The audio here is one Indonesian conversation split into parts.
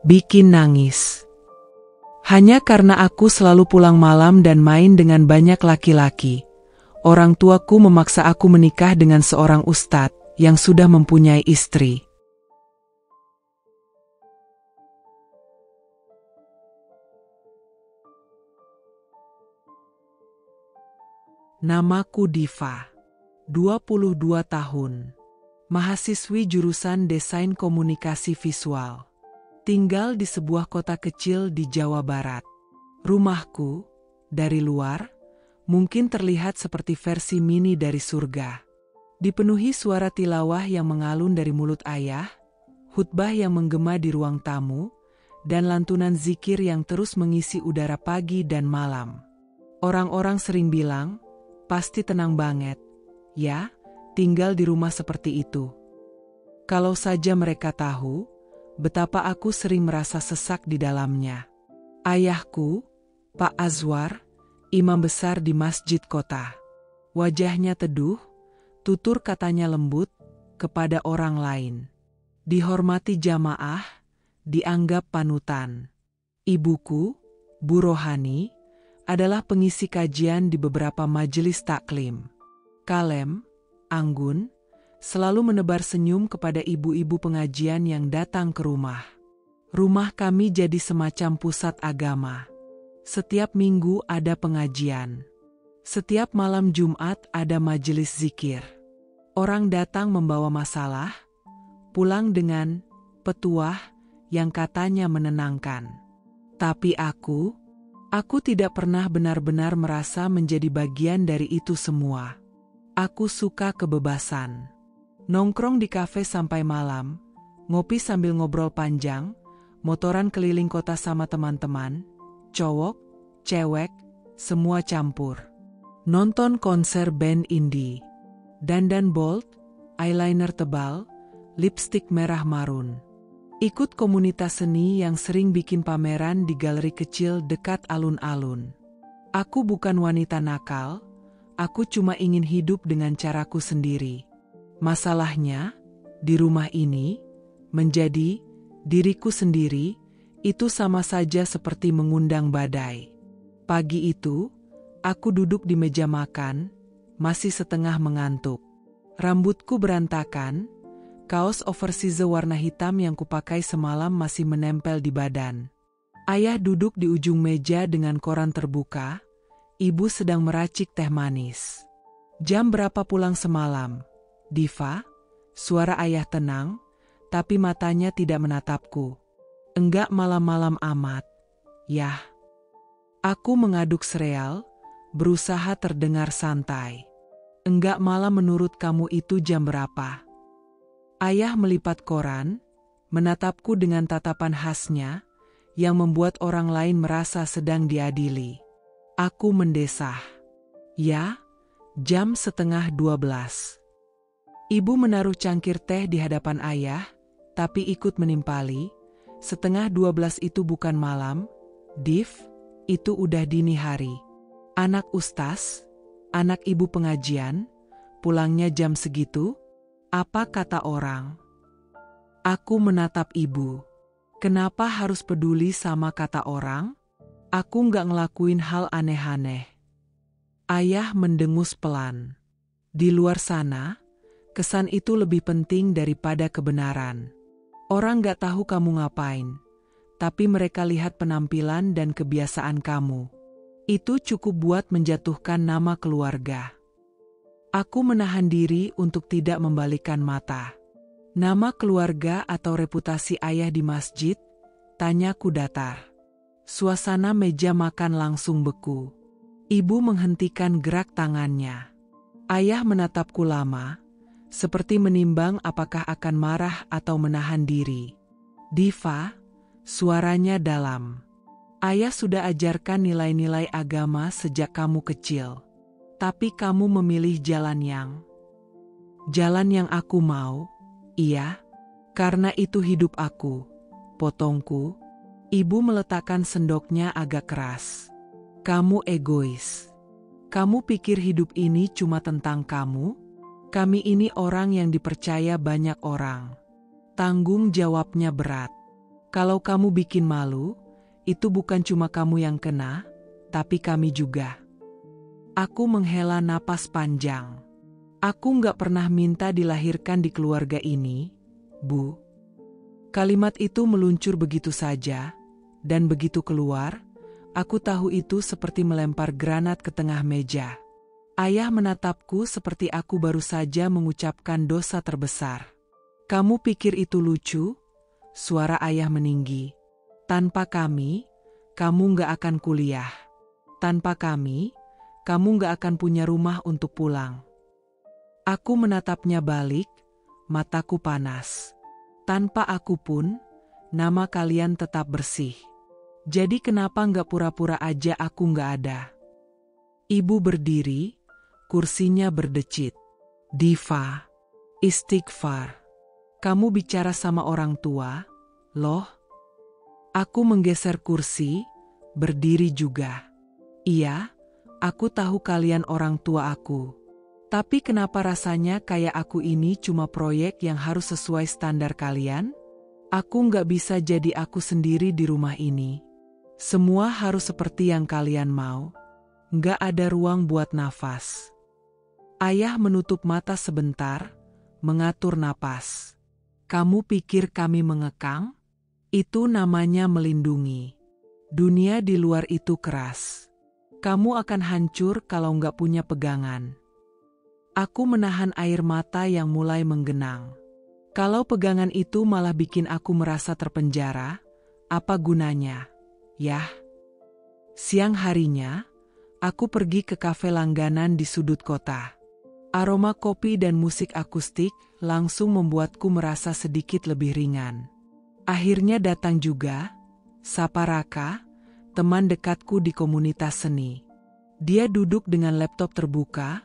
bikin nangis. Hanya karena aku selalu pulang malam dan main dengan banyak laki-laki, orang tuaku memaksa aku menikah dengan seorang ustadz yang sudah mempunyai istri. Namaku Diva, 22 tahun, mahasiswi jurusan Desain Komunikasi Visual. Tinggal di sebuah kota kecil di Jawa Barat. Rumahku, dari luar, mungkin terlihat seperti versi mini dari surga. Dipenuhi suara tilawah yang mengalun dari mulut ayah, khutbah yang menggema di ruang tamu, dan lantunan zikir yang terus mengisi udara pagi dan malam. Orang-orang sering bilang, pasti tenang banget, ya, tinggal di rumah seperti itu. Kalau saja mereka tahu, betapa aku sering merasa sesak di dalamnya. Ayahku, Pak Azwar, imam besar di masjid kota. Wajahnya teduh, tutur katanya lembut kepada orang lain. Dihormati jamaah, dianggap panutan. Ibuku, Bu Rohani, adalah pengisi kajian di beberapa majelis taklim. Kalem, anggun, selalu menebar senyum kepada ibu-ibu pengajian yang datang ke rumah. Rumah kami jadi semacam pusat agama. Setiap minggu ada pengajian. Setiap malam Jumat ada majelis zikir. Orang datang membawa masalah, pulang dengan petuah yang katanya menenangkan. Tapi aku tidak pernah benar-benar merasa menjadi bagian dari itu semua. Aku suka kebebasan. Nongkrong di kafe sampai malam, ngopi sambil ngobrol panjang, motoran keliling kota sama teman-teman, cowok, cewek, semua campur. Nonton konser band indie, dandan bold, eyeliner tebal, lipstik merah marun. Ikut komunitas seni yang sering bikin pameran di galeri kecil dekat alun-alun. Aku bukan wanita nakal, aku cuma ingin hidup dengan caraku sendiri. Masalahnya, di rumah ini, menjadi diriku sendiri, itu sama saja seperti mengundang badai. Pagi itu, aku duduk di meja makan, masih setengah mengantuk. Rambutku berantakan, kaos oversize warna hitam yang kupakai semalam masih menempel di badan. Ayah duduk di ujung meja dengan koran terbuka, ibu sedang meracik teh manis. Jam berapa pulang semalam? Diva, suara ayah tenang, tapi matanya tidak menatapku. Enggak malam-malam amat. Yah. Aku mengaduk sereal, berusaha terdengar santai. Enggak malam menurut kamu itu jam berapa? Ayah melipat koran, menatapku dengan tatapan khasnya, yang membuat orang lain merasa sedang diadili. Aku mendesah. Ya, jam 11:30. Ibu menaruh cangkir teh di hadapan ayah, tapi ikut menimpali, 11:30 itu bukan malam, Div, itu udah dini hari. Anak ustaz, anak ibu pengajian, pulangnya jam segitu, apa kata orang? Aku menatap ibu. Kenapa harus peduli sama kata orang? Aku nggak ngelakuin hal aneh-aneh. Ayah mendengus pelan. Di luar sana, kesan itu lebih penting daripada kebenaran. Orang gak tahu kamu ngapain, tapi mereka lihat penampilan dan kebiasaan kamu. Itu cukup buat menjatuhkan nama keluarga. Aku menahan diri untuk tidak membalikkan mata. Nama keluarga atau reputasi ayah di masjid? Tanyaku datar. Suasana meja makan langsung beku. Ibu menghentikan gerak tangannya. Ayah menatapku lama, seperti menimbang apakah akan marah atau menahan diri. Diva, suaranya dalam. Ayah sudah ajarkan nilai-nilai agama sejak kamu kecil. Tapi kamu memilih jalan yang aku mau, iya, karena itu hidup aku, potongku. Ibu meletakkan sendoknya agak keras. Kamu egois. Kamu pikir hidup ini cuma tentang kamu? Kami ini orang yang dipercaya banyak orang. Tanggung jawabnya berat. Kalau kamu bikin malu, itu bukan cuma kamu yang kena, tapi kami juga. Aku menghela napas panjang. Aku nggak pernah minta dilahirkan di keluarga ini, Bu. Kalimat itu meluncur begitu saja, dan begitu keluar, aku tahu itu seperti melempar granat ke tengah meja. Ayah menatapku seperti aku baru saja mengucapkan dosa terbesar. Kamu pikir itu lucu? Suara ayah meninggi. Tanpa kami, kamu nggak akan kuliah. Tanpa kami, kamu nggak akan punya rumah untuk pulang. Aku menatapnya balik, mataku panas. Tanpa aku pun, nama kalian tetap bersih. Jadi kenapa nggak pura-pura aja aku nggak ada? Ibu berdiri, kursinya berdecit. Diva, istighfar. Kamu bicara sama orang tua, loh? Aku menggeser kursi, berdiri juga. Iya, aku tahu kalian orang tua aku. Tapi kenapa rasanya kayak aku ini cuma proyek yang harus sesuai standar kalian? Aku nggak bisa jadi aku sendiri di rumah ini. Semua harus seperti yang kalian mau. Nggak ada ruang buat nafas. Ayah menutup mata sebentar, mengatur napas. Kamu pikir kami mengekang? Itu namanya melindungi. Dunia di luar itu keras. Kamu akan hancur kalau nggak punya pegangan. Aku menahan air mata yang mulai menggenang. Kalau pegangan itu malah bikin aku merasa terpenjara, apa gunanya? Yah. Siang harinya, aku pergi ke kafe langganan di sudut kota. Aroma kopi dan musik akustik langsung membuatku merasa sedikit lebih ringan. Akhirnya datang juga, Saparaka, teman dekatku di komunitas seni. Dia duduk dengan laptop terbuka,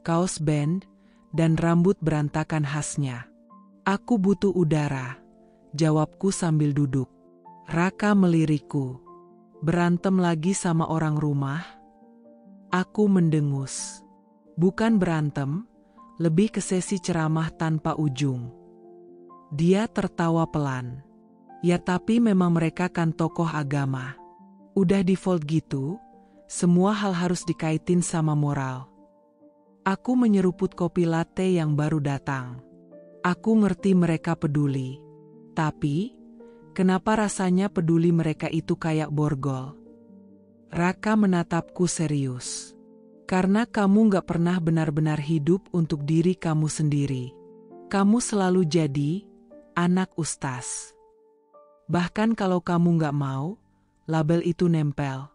kaos band, dan rambut berantakan khasnya. Aku butuh udara, jawabku sambil duduk. Raka melirikku. Berantem lagi sama orang rumah? Aku mendengus. Bukan berantem, lebih ke sesi ceramah tanpa ujung. Dia tertawa pelan. Ya tapi memang mereka kan tokoh agama. Udah default gitu, semua hal harus dikaitin sama moral. Aku menyeruput kopi latte yang baru datang. Aku ngerti mereka peduli. Tapi, kenapa rasanya peduli mereka itu kayak borgol? Raka menatapku serius. Karena kamu gak pernah benar-benar hidup untuk diri kamu sendiri. Kamu selalu jadi anak ustaz. Bahkan kalau kamu gak mau, label itu nempel.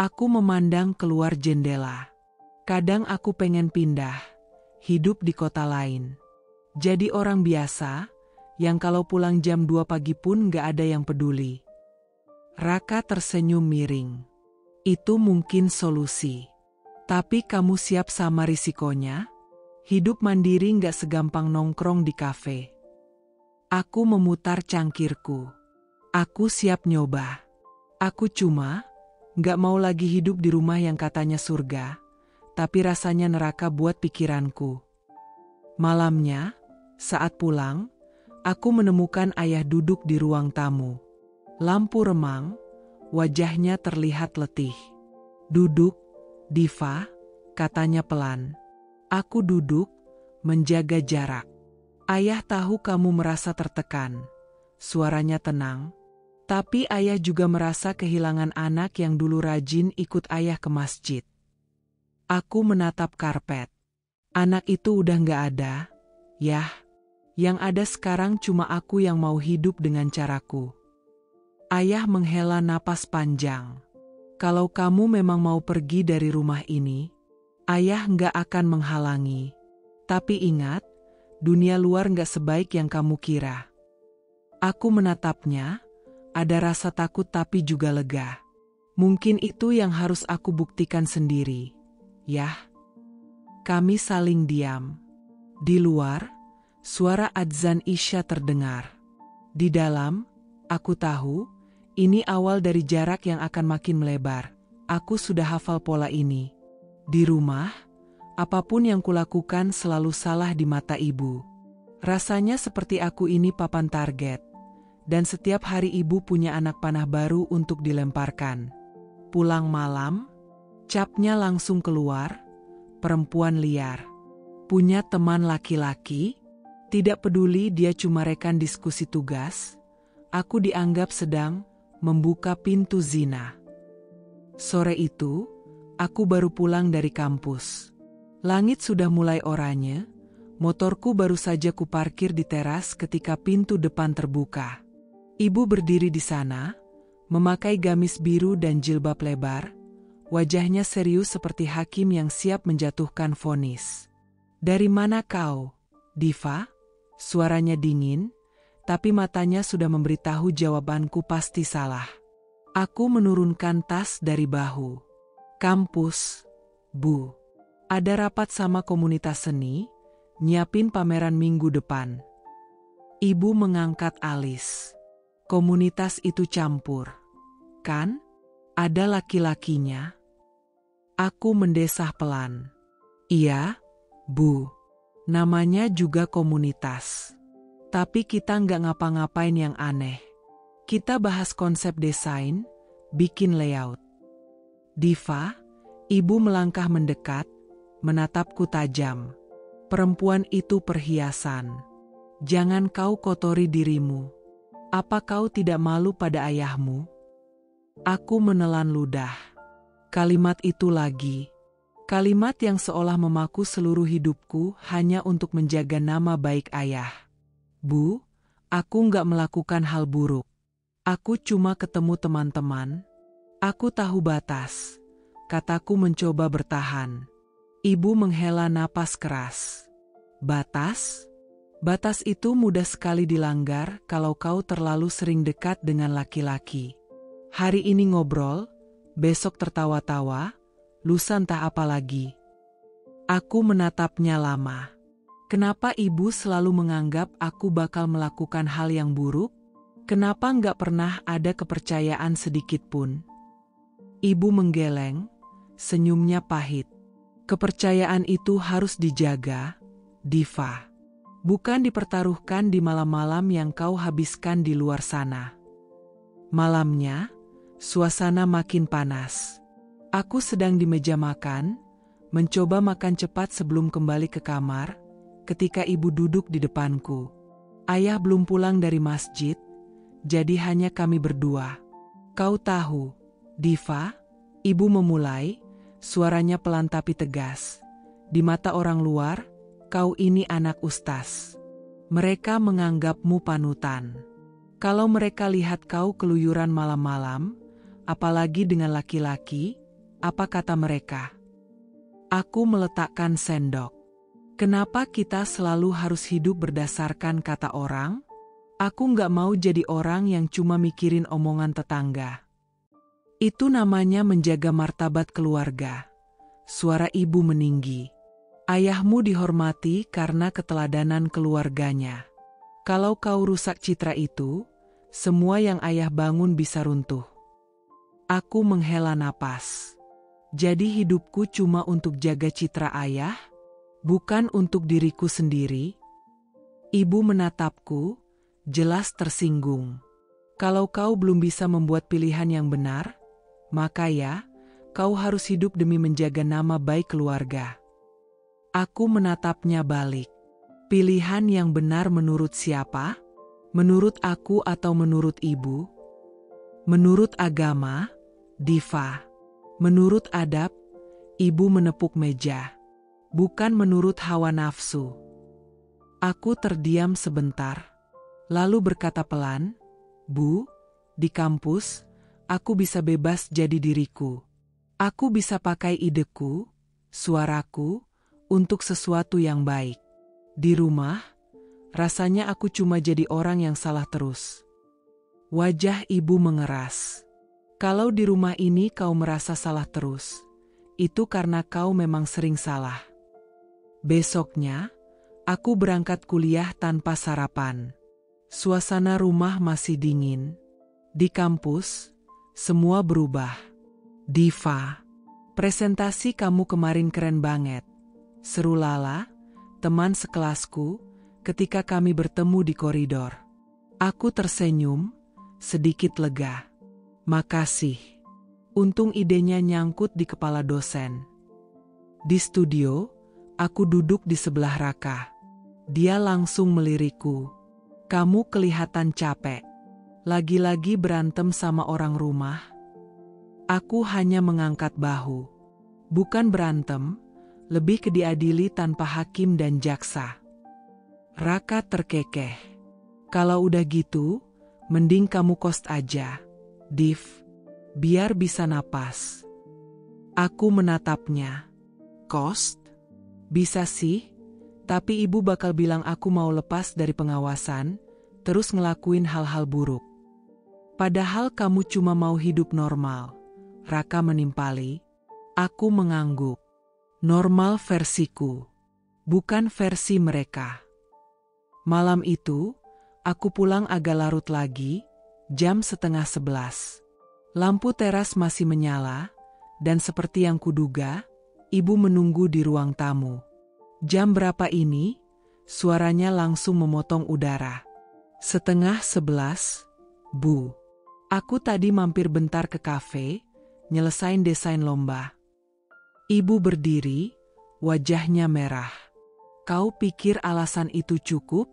Aku memandang keluar jendela. Kadang aku pengen pindah, hidup di kota lain. Jadi orang biasa, yang kalau pulang jam 2 pagi pun gak ada yang peduli. Raka tersenyum miring. Itu mungkin solusi. Tapi kamu siap sama risikonya? Hidup mandiri gak segampang nongkrong di kafe. Aku memutar cangkirku. Aku siap nyoba. Aku cuma gak mau lagi hidup di rumah yang katanya surga, tapi rasanya neraka buat pikiranku. Malamnya, saat pulang, aku menemukan ayah duduk di ruang tamu. Lampu remang, wajahnya terlihat letih. Duduk, Diva, katanya pelan. Aku duduk, menjaga jarak. Ayah tahu kamu merasa tertekan. Suaranya tenang. Tapi ayah juga merasa kehilangan anak yang dulu rajin ikut ayah ke masjid. Aku menatap karpet. Anak itu udah gak ada. Yah, yang ada sekarang cuma aku yang mau hidup dengan caraku. Ayah menghela napas panjang. Kalau kamu memang mau pergi dari rumah ini, ayah gak akan menghalangi. Tapi ingat, dunia luar gak sebaik yang kamu kira. Aku menatapnya, ada rasa takut tapi juga lega. Mungkin itu yang harus aku buktikan sendiri. Yah. Kami saling diam. Di luar, suara adzan Isya terdengar. Di dalam, aku tahu, ini awal dari jarak yang akan makin melebar. Aku sudah hafal pola ini. Di rumah, apapun yang kulakukan selalu salah di mata ibu. Rasanya seperti aku ini papan target. Dan setiap hari ibu punya anak panah baru untuk dilemparkan. Pulang malam, capnya langsung keluar, perempuan liar. Punya teman laki-laki, tidak peduli dia cuma rekan diskusi tugas, aku dianggap sedang membuka pintu zina. Sore itu, aku baru pulang dari kampus. Langit sudah mulai oranye, motorku baru saja kuparkir di teras ketika pintu depan terbuka. Ibu berdiri di sana, memakai gamis biru dan jilbab lebar, wajahnya serius seperti hakim yang siap menjatuhkan vonis. "Dari mana kau, Diva?" Suaranya dingin, tapi matanya sudah memberitahu jawabanku pasti salah. Aku menurunkan tas dari bahu. "Kampus, Bu. Ada rapat sama komunitas seni, nyiapin pameran minggu depan." Ibu mengangkat alis. "Komunitas itu campur, kan? Ada laki-lakinya?" Aku mendesah pelan. "Iya, Bu. Namanya juga komunitas. Tapi kita nggak ngapa-ngapain yang aneh. Kita bahas konsep desain, bikin layout." "Diva," ibu melangkah mendekat, menatapku tajam. "Perempuan itu perhiasan. Jangan kau kotori dirimu. Apa kau tidak malu pada ayahmu?" Aku menelan ludah. Kalimat itu lagi. Kalimat yang seolah memaku seluruh hidupku hanya untuk menjaga nama baik ayah. "Bu, aku nggak melakukan hal buruk. Aku cuma ketemu teman-teman. Aku tahu batas," kataku mencoba bertahan. Ibu menghela napas keras. "Batas? Batas itu mudah sekali dilanggar kalau kau terlalu sering dekat dengan laki-laki. Hari ini ngobrol, besok tertawa-tawa, lusa entah apa lagi." Aku menatapnya lama. Kenapa ibu selalu menganggap aku bakal melakukan hal yang buruk? Kenapa nggak pernah ada kepercayaan sedikit pun? Ibu menggeleng, senyumnya pahit. "Kepercayaan itu harus dijaga, Diva. Bukan dipertaruhkan di malam-malam yang kau habiskan di luar sana." Malamnya, suasana makin panas. Aku sedang di meja makan, mencoba makan cepat sebelum kembali ke kamar, ketika ibu duduk di depanku. Ayah belum pulang dari masjid, jadi hanya kami berdua. "Kau tahu, Diva," ibu memulai, suaranya pelan tapi tegas. "Di mata orang luar, kau ini anak ustaz. Mereka menganggapmu panutan. Kalau mereka lihat kau keluyuran malam-malam, apalagi dengan laki-laki, apa kata mereka?" Aku meletakkan sendok. Kenapa kita selalu harus hidup berdasarkan kata orang? Aku nggak mau jadi orang yang cuma mikirin omongan tetangga. Itu namanya menjaga martabat keluarga. Suara ibu meninggi. Ayahmu dihormati karena keteladanan keluarganya. Kalau kau rusak citra itu, semua yang ayah bangun bisa runtuh. Aku menghela napas. Jadi hidupku cuma untuk jaga citra ayah, bukan untuk diriku sendiri? Ibu menatapku, jelas tersinggung. Kalau kau belum bisa membuat pilihan yang benar, maka ya, kau harus hidup demi menjaga nama baik keluarga. Aku menatapnya balik. Pilihan yang benar menurut siapa? Menurut aku atau menurut ibu? Menurut agama, Diva. Menurut adab, ibu menepuk meja. Bukan menurut hawa nafsu. Aku terdiam sebentar, lalu berkata pelan, "Bu, di kampus, aku bisa bebas jadi diriku. Aku bisa pakai ideku, suaraku, untuk sesuatu yang baik. Di rumah, rasanya aku cuma jadi orang yang salah terus." Wajah ibu mengeras. "Kalau di rumah ini kau merasa salah terus, itu karena kau memang sering salah." Besoknya, aku berangkat kuliah tanpa sarapan. Suasana rumah masih dingin. Di kampus, semua berubah. "Diva, presentasi kamu kemarin keren banget," seru Lala, teman sekelasku, ketika kami bertemu di koridor. Aku tersenyum, sedikit lega. Makasih. Untung idenya nyangkut di kepala dosen. Di studio, aku duduk di sebelah Raka. Dia langsung melirikku. Kamu kelihatan capek. Lagi-lagi berantem sama orang rumah. Aku hanya mengangkat bahu. Bukan berantem, lebih ke diadili tanpa hakim dan jaksa. Raka terkekeh. Kalau udah gitu, mending kamu kost aja, Div. Biar bisa napas. Aku menatapnya. Kost? Bisa sih, tapi ibu bakal bilang aku mau lepas dari pengawasan, terus ngelakuin hal-hal buruk. Padahal kamu cuma mau hidup normal. Raka menimpali. Aku mengangguk. Normal versiku, bukan versi mereka. Malam itu, aku pulang agak larut lagi, jam 10:30. Lampu teras masih menyala, dan seperti yang kuduga, ibu menunggu di ruang tamu. Jam berapa ini? Suaranya langsung memotong udara. 10:30, Bu. Aku tadi mampir bentar ke kafe, nyelesain desain lomba. Ibu berdiri, wajahnya merah. Kau pikir alasan itu cukup?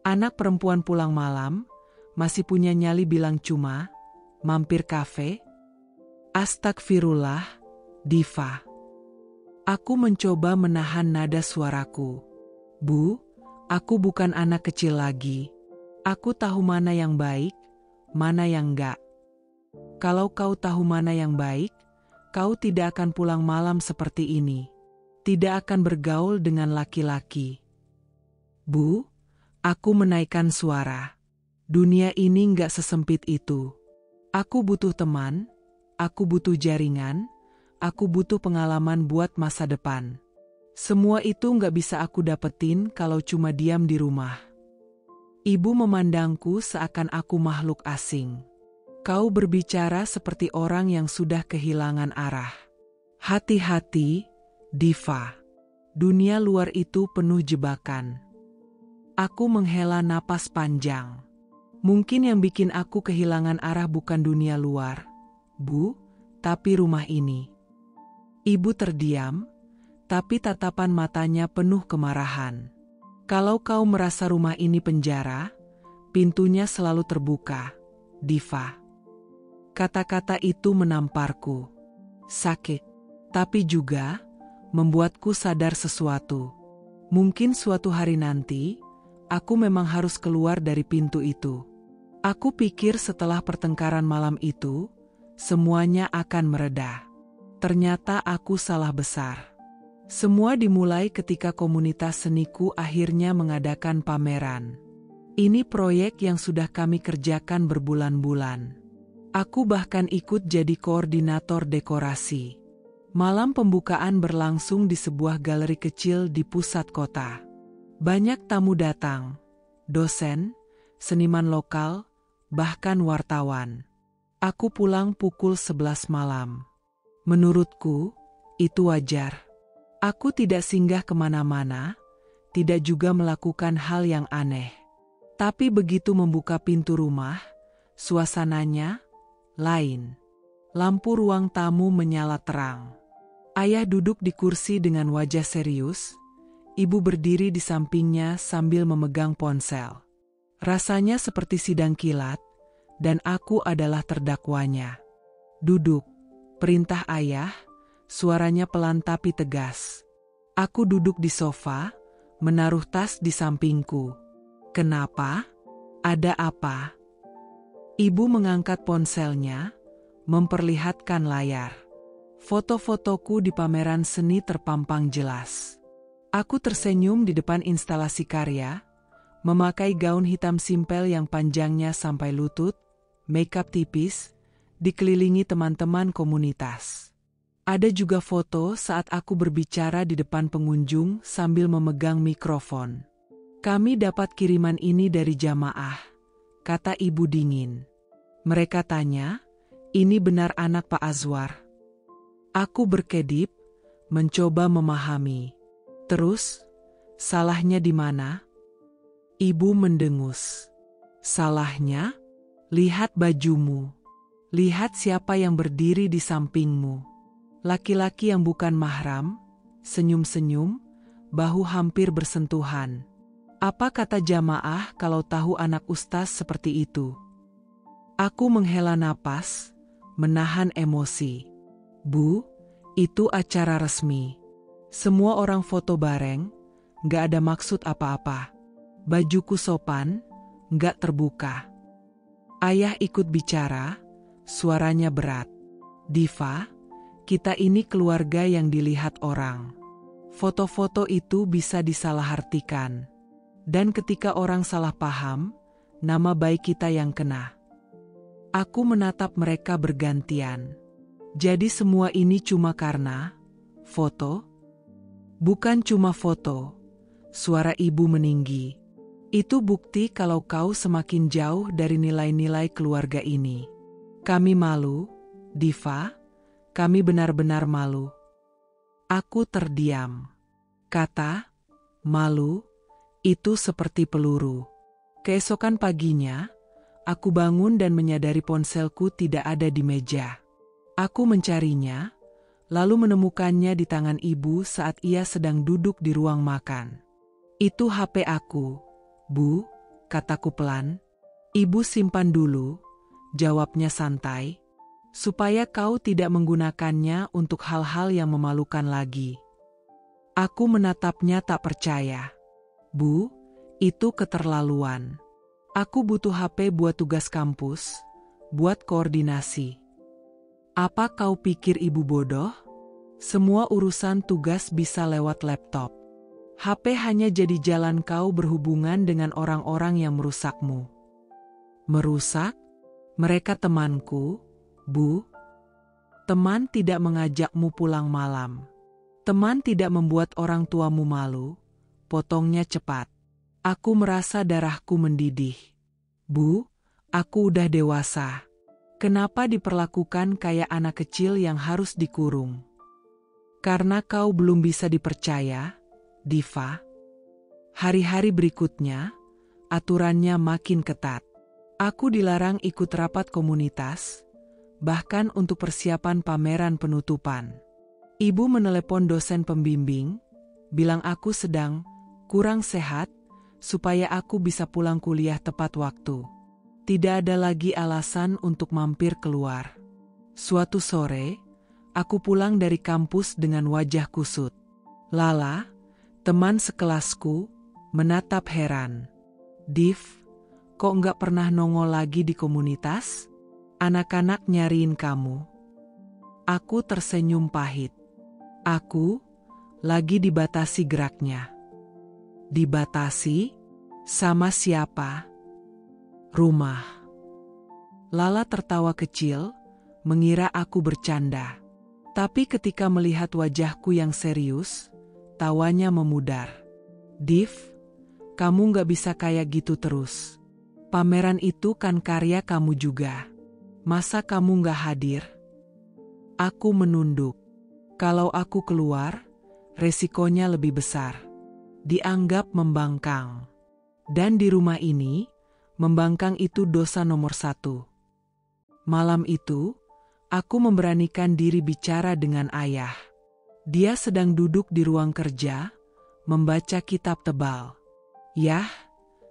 Anak perempuan pulang malam, masih punya nyali bilang cuma mampir kafe? Astagfirullah, Diva. Aku mencoba menahan nada suaraku. Bu, aku bukan anak kecil lagi. Aku tahu mana yang baik, mana yang enggak. Kalau kau tahu mana yang baik, kau tidak akan pulang malam seperti ini. Tidak akan bergaul dengan laki-laki. Bu, aku menaikkan suara. Dunia ini enggak sesempit itu. Aku butuh teman, aku butuh jaringan, aku butuh pengalaman buat masa depan. Semua itu enggak bisa aku dapetin kalau cuma diam di rumah. Ibu memandangku seakan aku makhluk asing. Kau berbicara seperti orang yang sudah kehilangan arah. Hati-hati, Diva. Dunia luar itu penuh jebakan. Aku menghela napas panjang. Mungkin yang bikin aku kehilangan arah bukan dunia luar, Bu, tapi rumah ini. Ibu terdiam, tapi tatapan matanya penuh kemarahan. Kalau kau merasa rumah ini penjara, pintunya selalu terbuka, Diva. Kata-kata itu menamparku. Sakit, tapi juga membuatku sadar sesuatu. Mungkin suatu hari nanti, aku memang harus keluar dari pintu itu. Aku pikir setelah pertengkaran malam itu, semuanya akan mereda. Ternyata aku salah besar. Semua dimulai ketika komunitas seniku akhirnya mengadakan pameran. Ini proyek yang sudah kami kerjakan berbulan-bulan. Aku bahkan ikut jadi koordinator dekorasi. Malam pembukaan berlangsung di sebuah galeri kecil di pusat kota. Banyak tamu datang, dosen, seniman lokal, bahkan wartawan. Aku pulang pukul 11 malam. Menurutku, itu wajar. Aku tidak singgah kemana-mana, tidak juga melakukan hal yang aneh. Tapi begitu membuka pintu rumah, suasananya lain. Lampu ruang tamu menyala terang. Ayah duduk di kursi dengan wajah serius. Ibu berdiri di sampingnya sambil memegang ponsel. Rasanya seperti sidang kilat, dan aku adalah terdakwanya. Duduk, perintah ayah, suaranya pelan tapi tegas. Aku duduk di sofa, menaruh tas di sampingku. Kenapa? Ada apa? Ibu mengangkat ponselnya, memperlihatkan layar. Foto-fotoku di pameran seni terpampang jelas. Aku tersenyum di depan instalasi karya, memakai gaun hitam simpel yang panjangnya sampai lutut, makeup tipis, dikelilingi teman-teman komunitas. Ada juga foto saat aku berbicara di depan pengunjung sambil memegang mikrofon. Kami dapat kiriman ini dari jamaah, kata ibu dingin. Mereka tanya, ini benar anak Pak Azwar? Aku berkedip, mencoba memahami. Terus, salahnya di mana? Ibu mendengus. Salahnya? Lihat bajumu. Lihat siapa yang berdiri di sampingmu. Laki-laki yang bukan mahram, senyum-senyum, bahu hampir bersentuhan. Apa kata jamaah kalau tahu anak ustaz seperti itu? Aku menghela napas, menahan emosi. Bu, itu acara resmi. Semua orang foto bareng, gak ada maksud apa-apa. Bajuku sopan, gak terbuka. Ayah ikut bicara, suaranya berat. Diva, kita ini keluarga yang dilihat orang. Foto-foto itu bisa disalahartikan. Dan ketika orang salah paham, nama baik kita yang kena. Aku menatap mereka bergantian. Jadi semua ini cuma karena foto? Bukan cuma foto. Suara ibu meninggi. Itu bukti kalau kau semakin jauh dari nilai-nilai keluarga ini. Kami malu, Diva. Kami benar-benar malu. Aku terdiam. Kata, malu, itu seperti peluru. Keesokan paginya, aku bangun dan menyadari ponselku tidak ada di meja. Aku mencarinya, lalu menemukannya di tangan ibu saat ia sedang duduk di ruang makan. Itu HP aku. Bu, kataku pelan. Ibu simpan dulu, jawabnya santai, supaya kau tidak menggunakannya untuk hal-hal yang memalukan lagi. Aku menatapnya tak percaya. Bu, itu keterlaluan. Aku butuh HP buat tugas kampus, buat koordinasi. Apa kau pikir ibu bodoh? Semua urusan tugas bisa lewat laptop. HP hanya jadi jalan kau berhubungan dengan orang-orang yang merusakmu. Merusak? Mereka temanku, Bu. Teman tidak mengajakmu pulang malam. Teman tidak membuat orang tuamu malu. Potongnya cepat. Aku merasa darahku mendidih. Bu, aku udah dewasa. Kenapa diperlakukan kayak anak kecil yang harus dikurung? Karena kau belum bisa dipercaya, Diva. Hari-hari berikutnya, aturannya makin ketat. Aku dilarang ikut rapat komunitas, bahkan untuk persiapan pameran penutupan. Ibu menelepon dosen pembimbing, bilang aku sedang kurang sehat, supaya aku bisa pulang kuliah tepat waktu. Tidak ada lagi alasan untuk mampir keluar. Suatu sore, aku pulang dari kampus dengan wajah kusut. Lala, teman sekelasku, menatap heran. Div, kok nggak pernah nongol lagi di komunitas? Anak-anak nyariin kamu. Aku tersenyum pahit. Aku lagi dibatasi geraknya. Dibatasi? Sama siapa? Rumah. Lala tertawa kecil, mengira aku bercanda. Tapi ketika melihat wajahku yang serius, tawanya memudar. Div, kamu gak bisa kayak gitu terus. Pameran itu kan karya kamu juga. Masa kamu gak hadir? Aku menunduk. Kalau aku keluar, resikonya lebih besar. Dianggap membangkang. Dan di rumah ini, membangkang itu dosa nomor 1. Malam itu, aku memberanikan diri bicara dengan ayah. Dia sedang duduk di ruang kerja, membaca kitab tebal. Yah,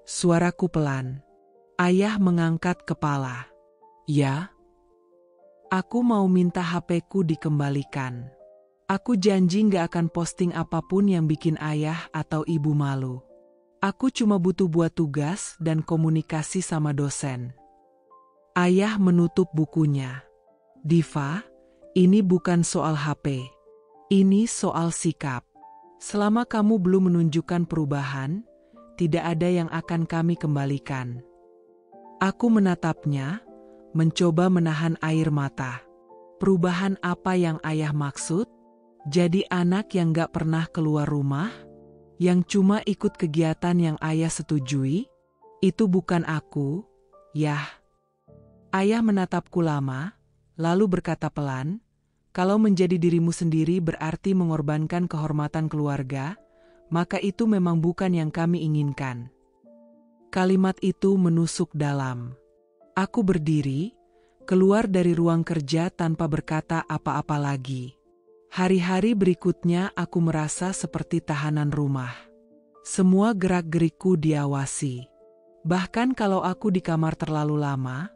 suaraku pelan. Ayah mengangkat kepala. Ya? Aku mau minta HP-ku dikembalikan. Aku janji gak akan posting apapun yang bikin ayah atau ibu malu. Aku cuma butuh buat tugas dan komunikasi sama dosen. Ayah menutup bukunya. Diva, ini bukan soal HP. Ini soal sikap. Selama kamu belum menunjukkan perubahan, tidak ada yang akan kami kembalikan. Aku menatapnya, mencoba menahan air mata. Perubahan apa yang ayah maksud? Jadi anak yang gak pernah keluar rumah? Yang cuma ikut kegiatan yang ayah setujui? Itu bukan aku, Yah. Ayah menatapku lama, lalu berkata pelan, kalau menjadi dirimu sendiri berarti mengorbankan kehormatan keluarga, maka itu memang bukan yang kami inginkan. Kalimat itu menusuk dalam. Aku berdiri, keluar dari ruang kerja tanpa berkata apa-apa lagi. Hari-hari berikutnya aku merasa seperti tahanan rumah. Semua gerak-gerikku diawasi. Bahkan kalau aku di kamar terlalu lama,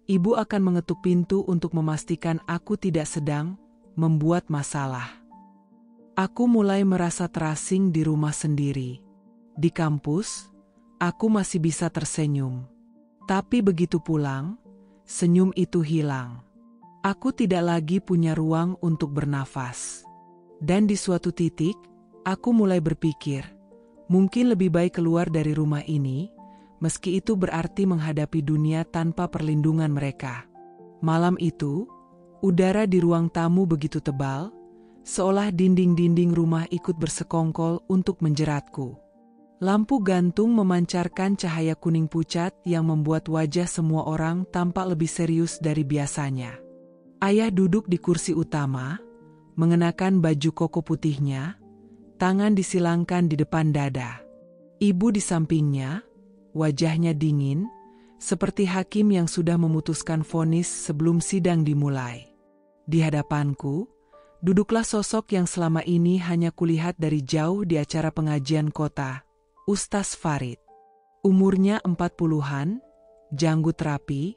ibu akan mengetuk pintu untuk memastikan aku tidak sedang membuat masalah. Aku mulai merasa terasing di rumah sendiri. Di kampus, aku masih bisa tersenyum. Tapi begitu pulang, senyum itu hilang. Aku tidak lagi punya ruang untuk bernafas. Dan di suatu titik, aku mulai berpikir, mungkin lebih baik keluar dari rumah ini, meski itu berarti menghadapi dunia tanpa perlindungan mereka. Malam itu, udara di ruang tamu begitu tebal, seolah dinding-dinding rumah ikut bersekongkol untuk menjeratku. Lampu gantung memancarkan cahaya kuning pucat yang membuat wajah semua orang tampak lebih serius dari biasanya. Ayah duduk di kursi utama, mengenakan baju koko putihnya, tangan disilangkan di depan dada. Ibu di sampingnya, wajahnya dingin, seperti hakim yang sudah memutuskan vonis sebelum sidang dimulai. Di hadapanku, duduklah sosok yang selama ini hanya kulihat dari jauh di acara pengajian kota, Ustaz Farid. Umurnya 40-an, janggut rapi,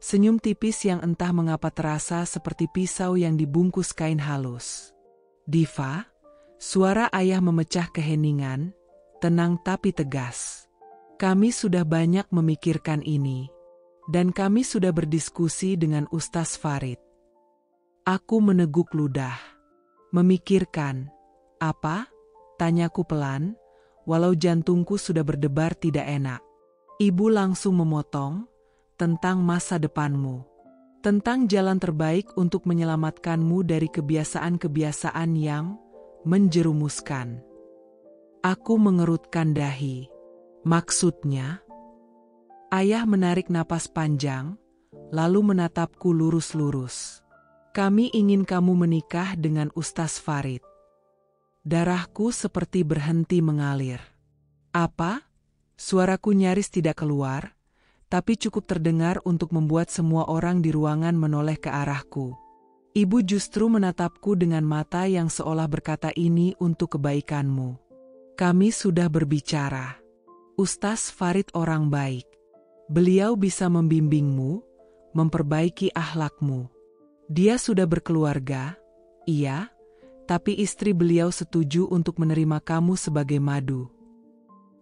senyum tipis yang entah mengapa terasa seperti pisau yang dibungkus kain halus. "Diva," suara ayah memecah keheningan, tenang tapi tegas. "Kami sudah banyak memikirkan ini. Dan kami sudah berdiskusi dengan Ustaz Farid." Aku meneguk ludah. "Memikirkan apa?" tanyaku pelan, walau jantungku sudah berdebar tidak enak. Ibu langsung memotong, "Tentang masa depanmu. Tentang jalan terbaik untuk menyelamatkanmu dari kebiasaan-kebiasaan yang menjerumuskan." Aku mengerutkan dahi. "Maksudnya?" Ayah menarik napas panjang, lalu menatapku lurus-lurus. "Kami ingin kamu menikah dengan Ustaz Farid." Darahku seperti berhenti mengalir. "Apa?" Suaraku nyaris tidak keluar, tapi cukup terdengar untuk membuat semua orang di ruangan menoleh ke arahku. Ibu justru menatapku dengan mata yang seolah berkata, "Ini untuk kebaikanmu. Kami sudah berbicara. Ustaz Farid orang baik. Beliau bisa membimbingmu, memperbaiki akhlakmu. Dia sudah berkeluarga, iya, tapi istri beliau setuju untuk menerima kamu sebagai madu."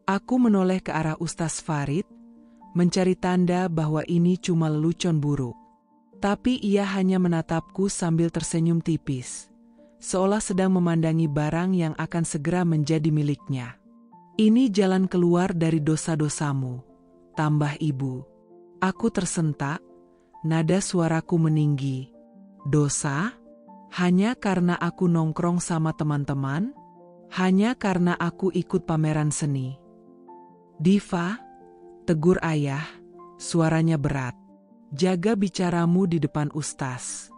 Aku menoleh ke arah Ustaz Farid, mencari tanda bahwa ini cuma lelucon buruk. Tapi ia hanya menatapku sambil tersenyum tipis, seolah sedang memandangi barang yang akan segera menjadi miliknya. "Ini jalan keluar dari dosa-dosamu," tambah ibu. Aku tersentak, nada suaraku meninggi. "Dosa? Hanya karena aku nongkrong sama teman-teman? Hanya karena aku ikut pameran seni?" "Diva," tegur ayah, suaranya berat. "Jaga bicaramu di depan Ustaz."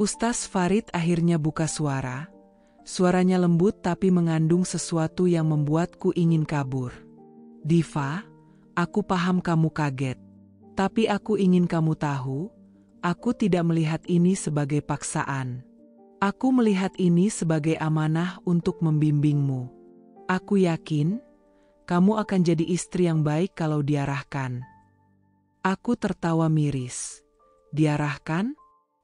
Ustaz Farid akhirnya buka suara. Suaranya lembut tapi mengandung sesuatu yang membuatku ingin kabur. "Diva, aku paham kamu kaget. Tapi aku ingin kamu tahu, aku tidak melihat ini sebagai paksaan. Aku melihat ini sebagai amanah untuk membimbingmu. Aku yakin, kamu akan jadi istri yang baik kalau diarahkan." Aku tertawa miris. "Diarahkan?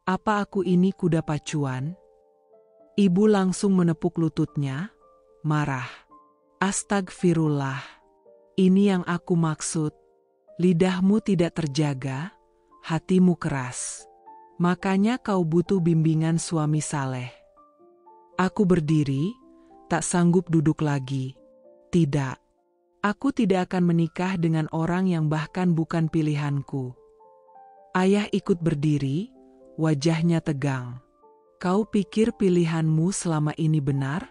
Apa aku ini kuda pacuan?" Ibu langsung menepuk lututnya, marah. "Astagfirullah. Ini yang aku maksud. Lidahmu tidak terjaga, hatimu keras. Makanya kau butuh bimbingan suami saleh." Aku berdiri, tak sanggup duduk lagi. "Tidak. Aku tidak akan menikah dengan orang yang bahkan bukan pilihanku." Ayah ikut berdiri, wajahnya tegang. "Kau pikir pilihanmu selama ini benar?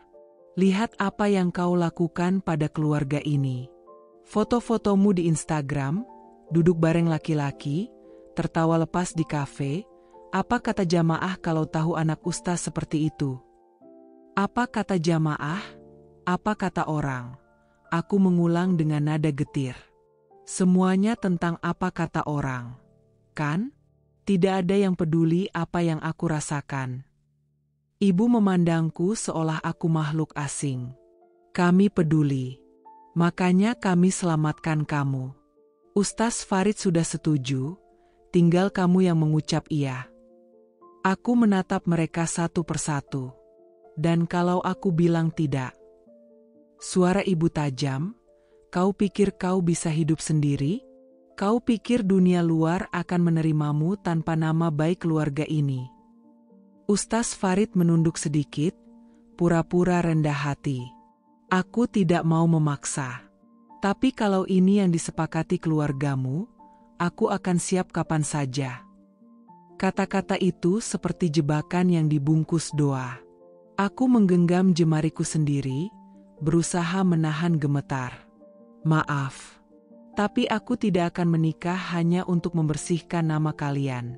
Lihat apa yang kau lakukan pada keluarga ini. Foto-fotomu di Instagram, duduk bareng laki-laki, tertawa lepas di kafe. Apa kata jamaah kalau tahu anak ustaz seperti itu? Apa kata jamaah? Apa kata orang?" Aku mengulang dengan nada getir. Semuanya tentang apa kata orang. Kan? Tidak ada yang peduli apa yang aku rasakan. Ibu memandangku seolah aku makhluk asing. Kami peduli. Makanya kami selamatkan kamu. Ustaz Farid sudah setuju, tinggal kamu yang mengucap iya. Aku menatap mereka satu persatu. Dan kalau aku bilang tidak, suara ibu tajam, kau pikir kau bisa hidup sendiri? Kau pikir dunia luar akan menerimamu tanpa nama baik keluarga ini? Ustaz Farid menunduk sedikit, pura-pura rendah hati. Aku tidak mau memaksa. Tapi kalau ini yang disepakati keluargamu, aku akan siap kapan saja. Kata-kata itu seperti jebakan yang dibungkus doa. Aku menggenggam jemariku sendiri, berusaha menahan gemetar. Maaf, tapi aku tidak akan menikah hanya untuk membersihkan nama kalian.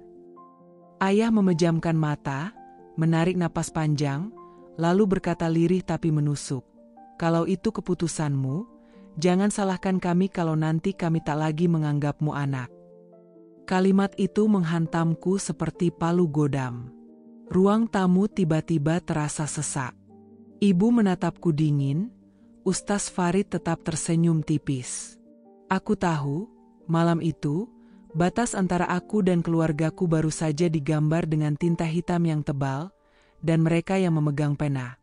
Ayah memejamkan mata, menarik napas panjang, lalu berkata lirih tapi menusuk. Kalau itu keputusanmu, jangan salahkan kami kalau nanti kami tak lagi menganggapmu anak. Kalimat itu menghantamku seperti palu godam. Ruang tamu tiba-tiba terasa sesak. Ibu menatapku dingin, Ustaz Farid tetap tersenyum tipis. Aku tahu, malam itu, batas antara aku dan keluargaku baru saja digambar dengan tinta hitam yang tebal, dan mereka yang memegang pena.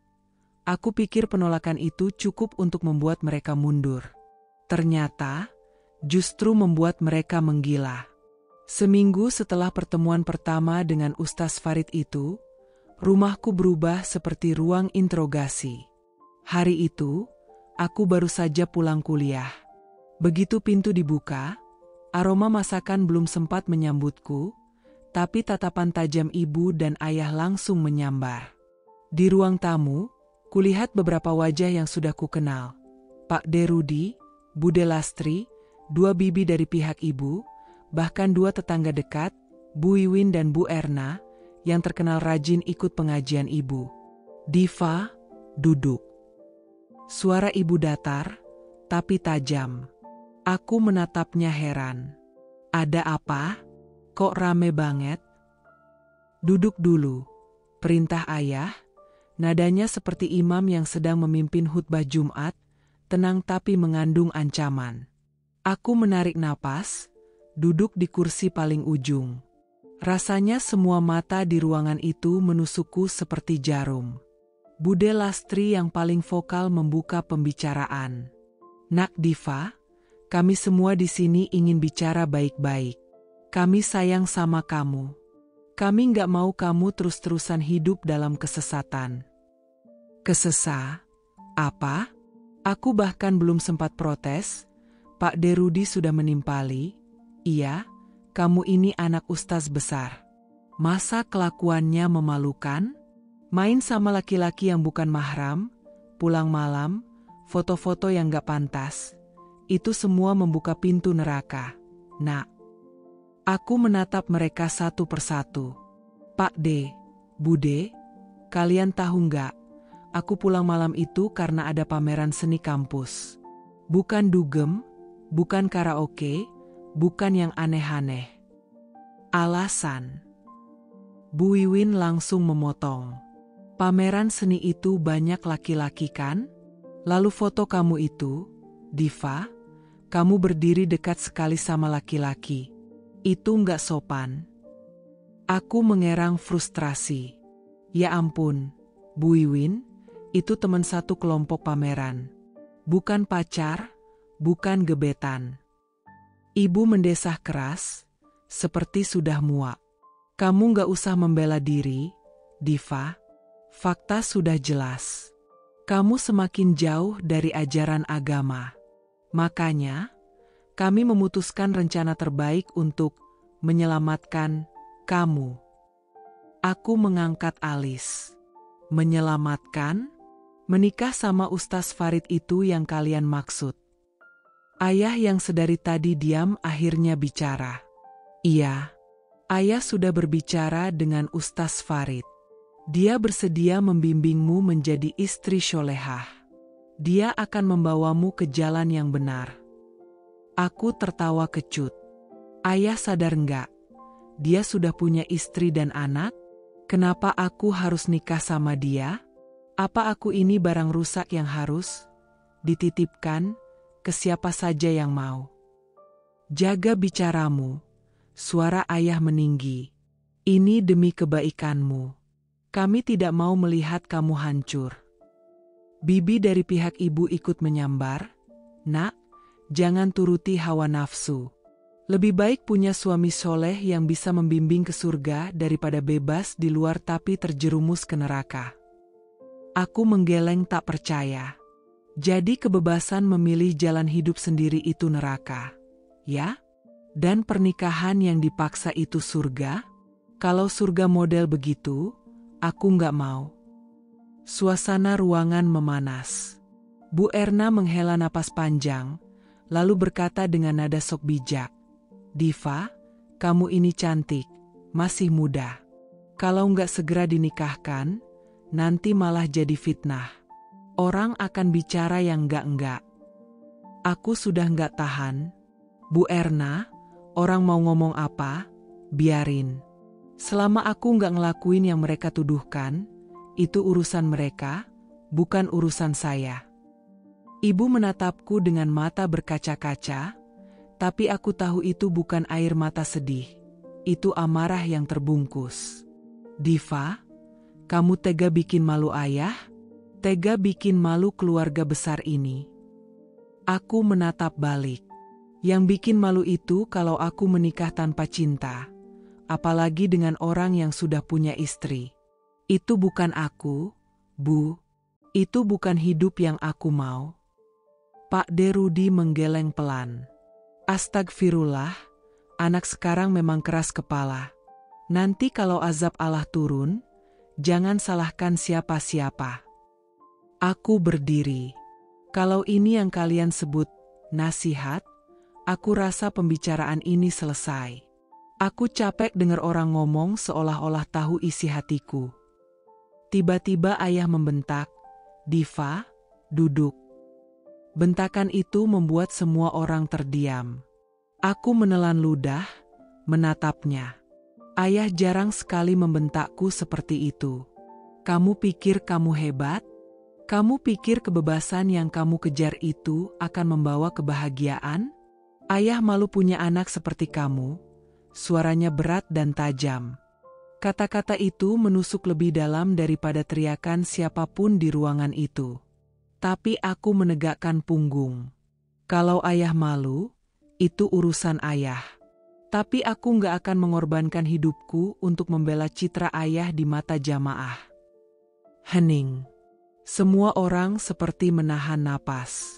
Aku pikir penolakan itu cukup untuk membuat mereka mundur. Ternyata, justru membuat mereka menggila. Seminggu setelah pertemuan pertama dengan Ustaz Farid itu, rumahku berubah seperti ruang interogasi. Hari itu, aku baru saja pulang kuliah. Begitu pintu dibuka, aroma masakan belum sempat menyambutku, tapi tatapan tajam ibu dan ayah langsung menyambar. Di ruang tamu, kulihat beberapa wajah yang sudah kukenal. Pak De Rudi, Bude Lastri, dua bibi dari pihak ibu, bahkan dua tetangga dekat, Bu Iwin dan Bu Erna, yang terkenal rajin ikut pengajian ibu. Diva, duduk. Suara ibu datar, tapi tajam. Aku menatapnya heran. Ada apa? Kok rame banget? Duduk dulu, perintah ayah. Nadanya seperti imam yang sedang memimpin khutbah Jumat, tenang tapi mengandung ancaman. Aku menarik napas, duduk di kursi paling ujung. Rasanya semua mata di ruangan itu menusukku seperti jarum. Bude Lastri yang paling vokal membuka pembicaraan. Nak Diva, kami semua di sini ingin bicara baik-baik. Kami sayang sama kamu. Kami nggak mau kamu terus-terusan hidup dalam kesesatan. Kesesa? Apa? Aku bahkan belum sempat protes. Pak De Rudi sudah menimpali. Iya, kamu ini anak ustaz besar. Masa kelakuannya memalukan? Main sama laki-laki yang bukan mahram, pulang malam, foto-foto yang gak pantas. Itu semua membuka pintu neraka. Nak. Aku menatap mereka satu persatu. Pak De, Bude, kalian tahu nggak? Aku pulang malam itu karena ada pameran seni kampus. Bukan dugem, bukan karaoke, bukan yang aneh-aneh. Alasan. Bu Wiwin langsung memotong. Pameran seni itu banyak laki-laki kan? Lalu foto kamu itu, Diva, kamu berdiri dekat sekali sama laki-laki. Itu nggak sopan. Aku mengerang frustrasi. Ya ampun, Bu Wiwin, itu teman satu kelompok pameran. Bukan pacar, bukan gebetan. Ibu mendesah keras, seperti sudah muak. Kamu nggak usah membela diri, Diva. Fakta sudah jelas. Kamu semakin jauh dari ajaran agama. Makanya, kami memutuskan rencana terbaik untuk menyelamatkan kamu. Aku mengangkat alis. Menyelamatkan? Menikah sama Ustaz Farid itu yang kalian maksud. Ayah yang sedari tadi diam akhirnya bicara. Iya, ayah sudah berbicara dengan Ustaz Farid. Dia bersedia membimbingmu menjadi istri sholehah. Dia akan membawamu ke jalan yang benar. Aku tertawa kecut. Ayah sadar nggak? Dia sudah punya istri dan anak? Kenapa aku harus nikah sama dia? Apa aku ini barang rusak yang harus dititipkan ke siapa saja yang mau? Jaga bicaramu, suara ayah meninggi. Ini demi kebaikanmu. Kami tidak mau melihat kamu hancur. Bibi dari pihak ibu ikut menyambar. Nak, jangan turuti hawa nafsu. Lebih baik punya suami soleh yang bisa membimbing ke surga daripada bebas di luar tapi terjerumus ke neraka. Aku menggeleng tak percaya. Jadi kebebasan memilih jalan hidup sendiri itu neraka, ya? Dan pernikahan yang dipaksa itu surga? Kalau surga model begitu, aku nggak mau. Suasana ruangan memanas. Bu Erna menghela napas panjang, lalu berkata dengan nada sok bijak. Diva, kamu ini cantik, masih muda. Kalau nggak segera dinikahkan, nanti malah jadi fitnah. Orang akan bicara yang enggak-enggak. Aku sudah nggak tahan. Bu Erna, orang mau ngomong apa, biarin. Selama aku nggak ngelakuin yang mereka tuduhkan, itu urusan mereka, bukan urusan saya. Ibu menatapku dengan mata berkaca-kaca, tapi aku tahu itu bukan air mata sedih. Itu amarah yang terbungkus. Diva, kamu tega bikin malu ayah? Tega bikin malu keluarga besar ini. Aku menatap balik. Yang bikin malu itu kalau aku menikah tanpa cinta. Apalagi dengan orang yang sudah punya istri. Itu bukan aku, Bu. Itu bukan hidup yang aku mau. Pak De Rudi menggeleng pelan. Astagfirullah, anak sekarang memang keras kepala. Nanti kalau azab Allah turun, jangan salahkan siapa-siapa. Aku berdiri. Kalau ini yang kalian sebut nasihat, aku rasa pembicaraan ini selesai. Aku capek dengar orang ngomong seolah-olah tahu isi hatiku. Tiba-tiba ayah membentak, Diva, duduk. Bentakan itu membuat semua orang terdiam. Aku menelan ludah, menatapnya. Ayah jarang sekali membentakku seperti itu. Kamu pikir kamu hebat? Kamu pikir kebebasan yang kamu kejar itu akan membawa kebahagiaan? Ayah malu punya anak seperti kamu. Suaranya berat dan tajam. Kata-kata itu menusuk lebih dalam daripada teriakan siapapun di ruangan itu. Tapi aku menegakkan punggung. Kalau ayah malu, itu urusan ayah. Tapi aku nggak akan mengorbankan hidupku untuk membela citra ayah di mata jamaah. Hening. Semua orang seperti menahan napas.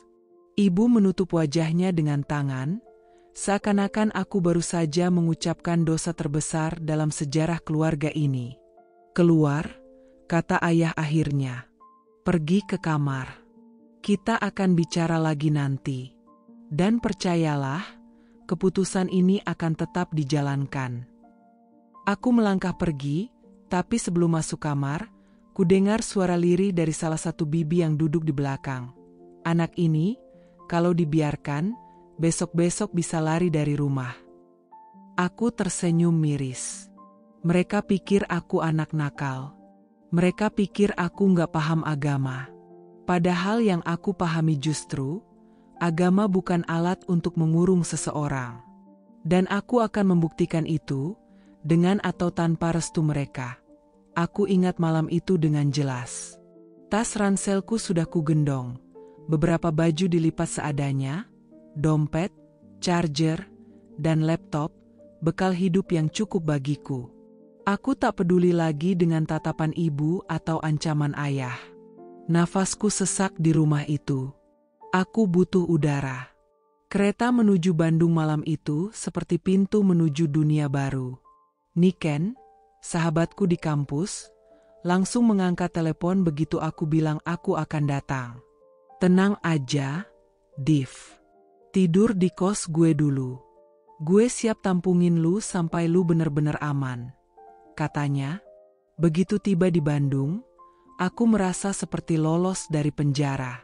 Ibu menutup wajahnya dengan tangan, seakan-akan aku baru saja mengucapkan dosa terbesar dalam sejarah keluarga ini. Keluar, kata ayah akhirnya. Pergi ke kamar. Kita akan bicara lagi nanti. Dan percayalah, keputusan ini akan tetap dijalankan. Aku melangkah pergi, tapi sebelum masuk kamar, kudengar suara lirih dari salah satu bibi yang duduk di belakang. Anak ini, kalau dibiarkan, besok-besok bisa lari dari rumah. Aku tersenyum miris. Mereka pikir aku anak nakal. Mereka pikir aku nggak paham agama. Padahal yang aku pahami justru, agama bukan alat untuk mengurung seseorang. Dan aku akan membuktikan itu, dengan atau tanpa restu mereka. Aku ingat malam itu dengan jelas. Tas ranselku sudah kugendong, beberapa baju dilipat seadanya, dompet, charger, dan laptop, bekal hidup yang cukup bagiku. Aku tak peduli lagi dengan tatapan ibu atau ancaman ayah. Nafasku sesak di rumah itu. Aku butuh udara. Kereta menuju Bandung malam itu seperti pintu menuju dunia baru. Niken, sahabatku di kampus, langsung mengangkat telepon begitu aku bilang aku akan datang. Tenang aja, Div. Tidur di kos gue dulu. Gue siap tampungin lu sampai lu bener-bener aman. Katanya, begitu tiba di Bandung, aku merasa seperti lolos dari penjara.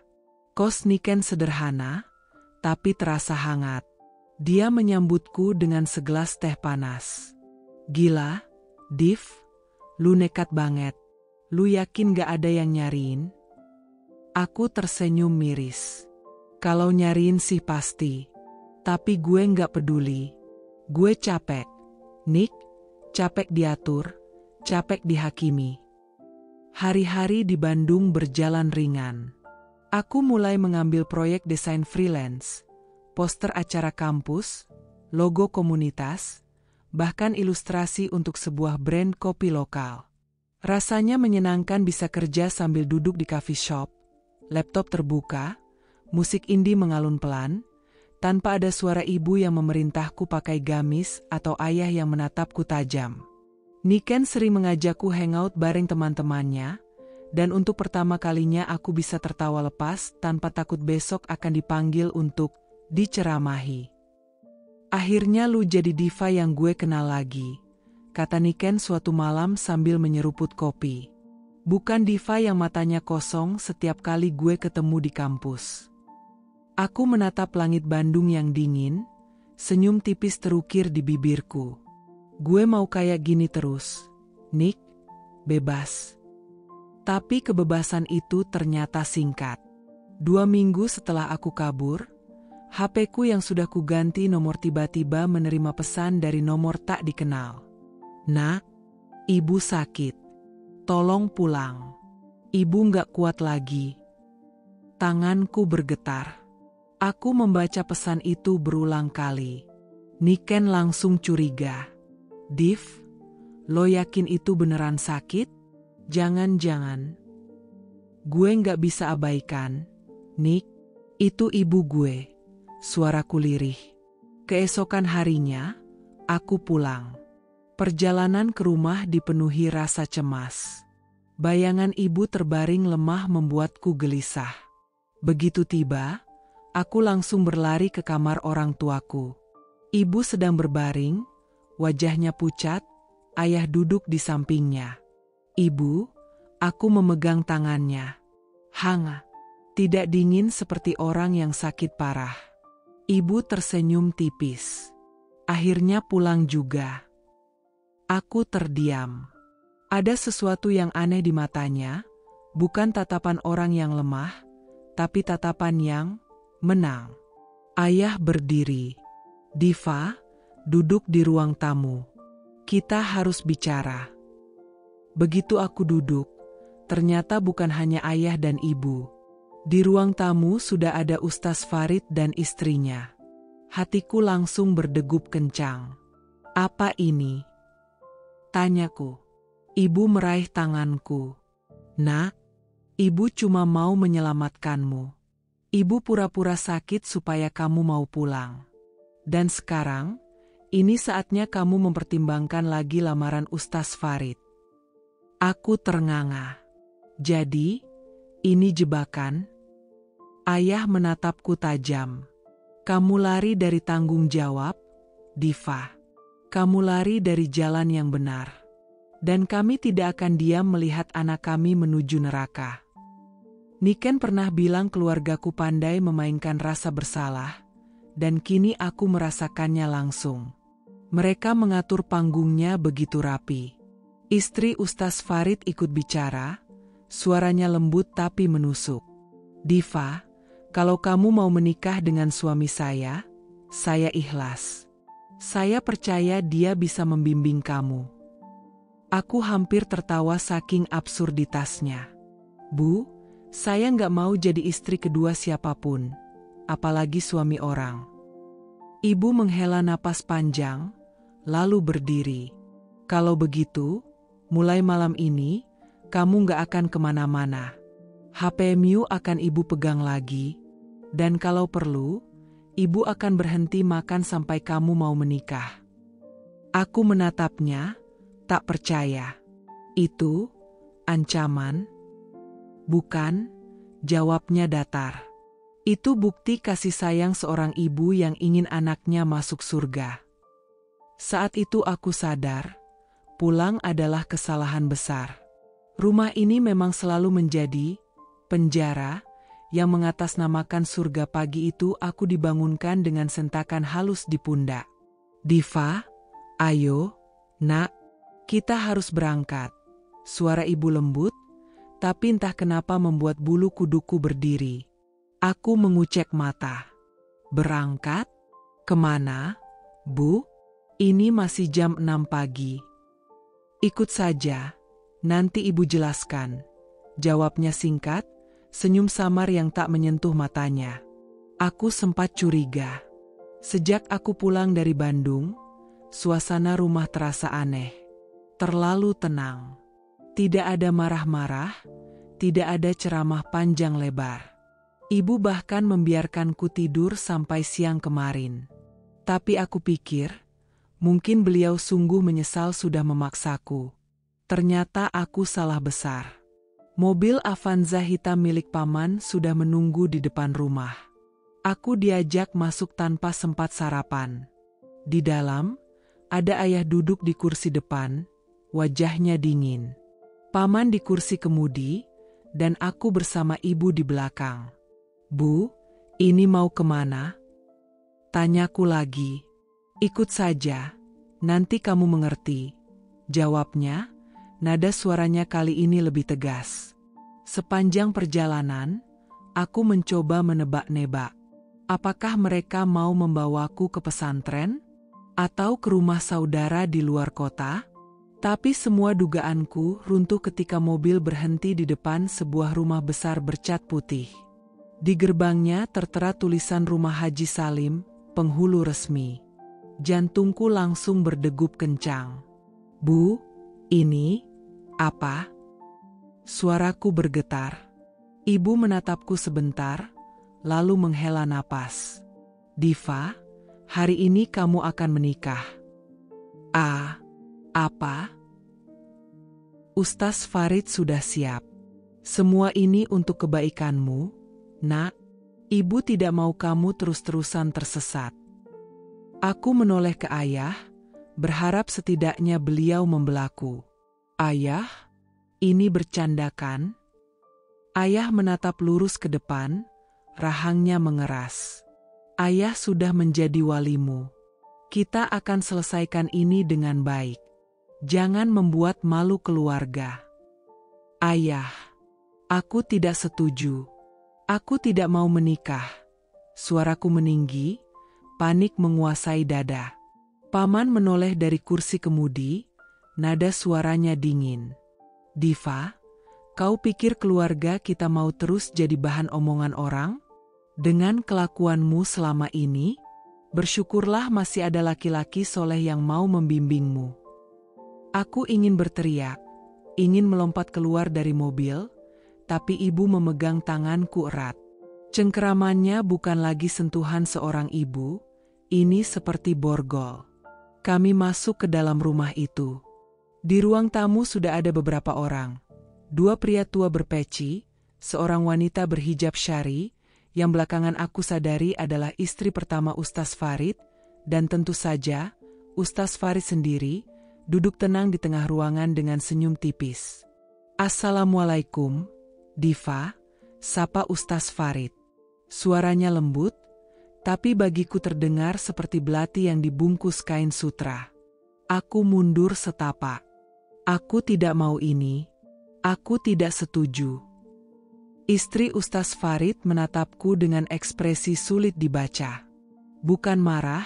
Kos Niken sederhana, tapi terasa hangat. Dia menyambutku dengan segelas teh panas. Gila, Div, lu nekat banget. Lu yakin gak ada yang nyariin? Aku tersenyum miris. Kalau nyariin sih pasti. Tapi gue gak peduli. Gue capek. Nick, capek diatur, capek dihakimi. Hari-hari di Bandung berjalan ringan. Aku mulai mengambil proyek desain freelance, poster acara kampus, logo komunitas, bahkan ilustrasi untuk sebuah brand kopi lokal. Rasanya menyenangkan bisa kerja sambil duduk di coffee shop, laptop terbuka, musik indie mengalun pelan, tanpa ada suara ibu yang memerintahku pakai gamis atau ayah yang menatapku tajam. Niken sering mengajakku hangout bareng teman-temannya, dan untuk pertama kalinya aku bisa tertawa lepas tanpa takut besok akan dipanggil untuk diceramahi. Akhirnya lu jadi diva yang gue kenal lagi, kata Niken suatu malam sambil menyeruput kopi. Bukan diva yang matanya kosong setiap kali gue ketemu di kampus. Aku menatap langit Bandung yang dingin, senyum tipis terukir di bibirku. Gue mau kayak gini terus, Nick, bebas. Tapi kebebasan itu ternyata singkat. 2 minggu setelah aku kabur, HP-ku yang sudah kuganti nomor tiba-tiba menerima pesan dari nomor tak dikenal. Nak, ibu sakit. Tolong pulang. Ibu gak kuat lagi. Tanganku bergetar. Aku membaca pesan itu berulang kali. Niken langsung curiga. Div, lo yakin itu beneran sakit? Jangan-jangan. Gue gak bisa abaikan. Nick, itu ibu gue. Suaraku lirih. Keesokan harinya, aku pulang. Perjalanan ke rumah dipenuhi rasa cemas. Bayangan ibu terbaring lemah membuatku gelisah. Begitu tiba, aku langsung berlari ke kamar orang tuaku. Ibu sedang berbaring, wajahnya pucat, ayah duduk di sampingnya. Ibu, aku memegang tangannya. Hangat, tidak dingin seperti orang yang sakit parah. Ibu tersenyum tipis. Akhirnya pulang juga. Aku terdiam. Ada sesuatu yang aneh di matanya, bukan tatapan orang yang lemah, tapi tatapan yang menang. Ayah berdiri. Diva, duduk di ruang tamu. Kita harus bicara. Begitu aku duduk, ternyata bukan hanya ayah dan ibu. Di ruang tamu sudah ada Ustaz Farid dan istrinya. Hatiku langsung berdegup kencang. Apa ini? Tanyaku. Ibu meraih tanganku. Nak, ibu cuma mau menyelamatkanmu. Ibu pura-pura sakit supaya kamu mau pulang. Dan sekarang, ini saatnya kamu mempertimbangkan lagi lamaran Ustaz Farid. Aku ternganga. Jadi, ini jebakan? Ayah menatapku tajam. Kamu lari dari tanggung jawab, Diva. Kamu lari dari jalan yang benar. Dan kami tidak akan diam melihat anak kami menuju neraka. Niken pernah bilang keluargaku pandai memainkan rasa bersalah, dan kini aku merasakannya langsung. Mereka mengatur panggungnya begitu rapi. Istri Ustaz Farid ikut bicara, suaranya lembut tapi menusuk. Diva, kalau kamu mau menikah dengan suami saya ikhlas. Saya percaya dia bisa membimbing kamu. Aku hampir tertawa saking absurditasnya. Bu, saya nggak mau jadi istri kedua siapapun, apalagi suami orang. Ibu menghela napas panjang, lalu berdiri. Kalau begitu, mulai malam ini, kamu gak akan kemana-mana. HP-mu akan ibu pegang lagi, dan kalau perlu, ibu akan berhenti makan sampai kamu mau menikah. Aku menatapnya, tak percaya. Itu ancaman? Bukan, jawabnya datar. Itu bukti kasih sayang seorang ibu yang ingin anaknya masuk surga. Saat itu aku sadar, pulang adalah kesalahan besar. Rumah ini memang selalu menjadi penjara yang mengatasnamakan surga pagi itu aku dibangunkan dengan sentakan halus di pundak. "Diva, ayo, nak, kita harus berangkat." Suara ibu lembut, tapi entah kenapa membuat bulu kuduku berdiri. Aku mengucek mata. "Berangkat? Kemana, Bu? Ini masih jam 6 pagi." "Ikut saja, nanti ibu jelaskan," jawabnya singkat, senyum samar yang tak menyentuh matanya. Aku sempat curiga. Sejak aku pulang dari Bandung, suasana rumah terasa aneh. Terlalu tenang. Tidak ada marah-marah, tidak ada ceramah panjang lebar. Ibu bahkan membiarkanku tidur sampai siang kemarin. Tapi aku pikir, mungkin beliau sungguh menyesal sudah memaksaku. Ternyata aku salah besar. Mobil Avanza hitam milik paman sudah menunggu di depan rumah. Aku diajak masuk tanpa sempat sarapan. Di dalam, ada ayah duduk di kursi depan, wajahnya dingin. Paman di kursi kemudi, dan aku bersama ibu di belakang. "Bu, ini mau kemana?" tanyaku lagi. "Ikut saja, nanti kamu mengerti," jawabnya. Nada suaranya kali ini lebih tegas. Sepanjang perjalanan, aku mencoba menebak-nebak. Apakah mereka mau membawaku ke pesantren? Atau ke rumah saudara di luar kota? Tapi semua dugaanku runtuh ketika mobil berhenti di depan sebuah rumah besar bercat putih. Di gerbangnya tertera tulisan Rumah Haji Salim, penghulu resmi. Jantungku langsung berdegup kencang. "Bu, ini apa?" Suaraku bergetar. Ibu menatapku sebentar, lalu menghela napas. "Diva, hari ini kamu akan menikah." "Ah, apa?" "Ustaz Farid sudah siap. Semua ini untuk kebaikanmu, nak. Ibu tidak mau kamu terus-terusan tersesat." Aku menoleh ke ayah, berharap setidaknya beliau membelaku. "Ayah, ini bercanda kan?" Ayah menatap lurus ke depan, rahangnya mengeras. "Ayah sudah menjadi walimu. Kita akan selesaikan ini dengan baik. Jangan membuat malu keluarga." "Ayah, aku tidak setuju. Aku tidak mau menikah." Suaraku meninggi, panik menguasai dada. Paman menoleh dari kursi kemudi, nada suaranya dingin. "Diva, kau pikir keluarga kita mau terus jadi bahan omongan orang? Dengan kelakuanmu selama ini, bersyukurlah masih ada laki-laki soleh yang mau membimbingmu." Aku ingin berteriak, ingin melompat keluar dari mobil, tapi ibu memegang tanganku erat. Cengkeramannya bukan lagi sentuhan seorang ibu, ini seperti borgol. Kami masuk ke dalam rumah itu. Di ruang tamu sudah ada beberapa orang. 2 pria tua berpeci, seorang wanita berhijab syari, yang belakangan aku sadari adalah istri pertama Ustaz Farid, dan tentu saja, Ustaz Farid sendiri, duduk tenang di tengah ruangan dengan senyum tipis. "Assalamualaikum, Diva," sapa Ustaz Farid. Suaranya lembut, tapi bagiku terdengar seperti belati yang dibungkus kain sutra. Aku mundur setapak. "Aku tidak mau ini. Aku tidak setuju." Istri Ustaz Farid menatapku dengan ekspresi sulit dibaca. Bukan marah,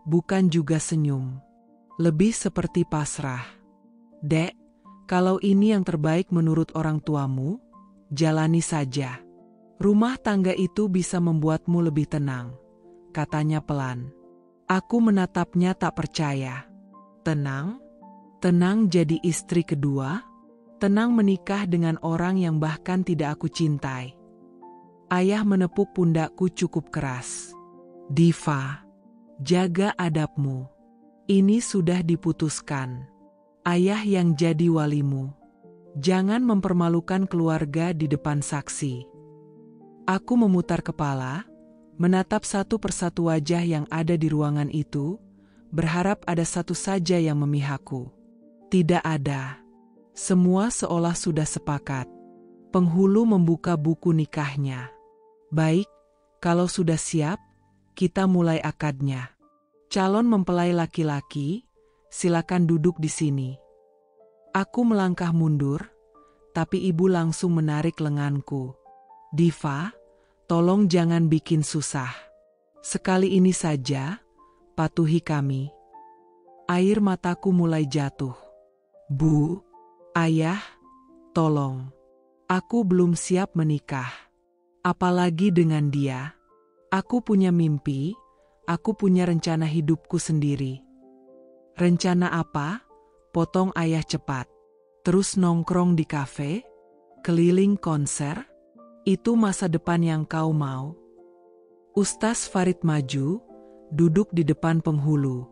bukan juga senyum. Lebih seperti pasrah. "Dek, kalau ini yang terbaik menurut orang tuamu, jalani saja. Rumah tangga itu bisa membuatmu lebih tenang," katanya pelan. Aku menatapnya tak percaya. Tenang? Tenang jadi istri kedua? Tenang menikah dengan orang yang bahkan tidak aku cintai? Ayah menepuk pundakku cukup keras. "Diva, jaga adabmu. Ini sudah diputuskan. Ayah yang jadi walimu. Jangan mempermalukan keluarga di depan saksi." Aku memutar kepala, menatap satu persatu wajah yang ada di ruangan itu, berharap ada satu saja yang memihakku. Tidak ada. Semua seolah sudah sepakat. Penghulu membuka buku nikahnya. Baik, kalau sudah siap, kita mulai akadnya. Calon mempelai laki-laki, silakan duduk di sini. Aku melangkah mundur, tapi ibu langsung menarik lenganku. Diva, tolong jangan bikin susah. Sekali ini saja, patuhi kami. Air mataku mulai jatuh. Bu, ayah, tolong. Aku belum siap menikah. Apalagi dengan dia. Aku punya mimpi, aku punya rencana hidupku sendiri. Rencana apa? Potong ayah cepat. Terus nongkrong di kafe? Keliling konser? Itu masa depan yang kau mau? Ustaz Farid maju, duduk di depan penghulu.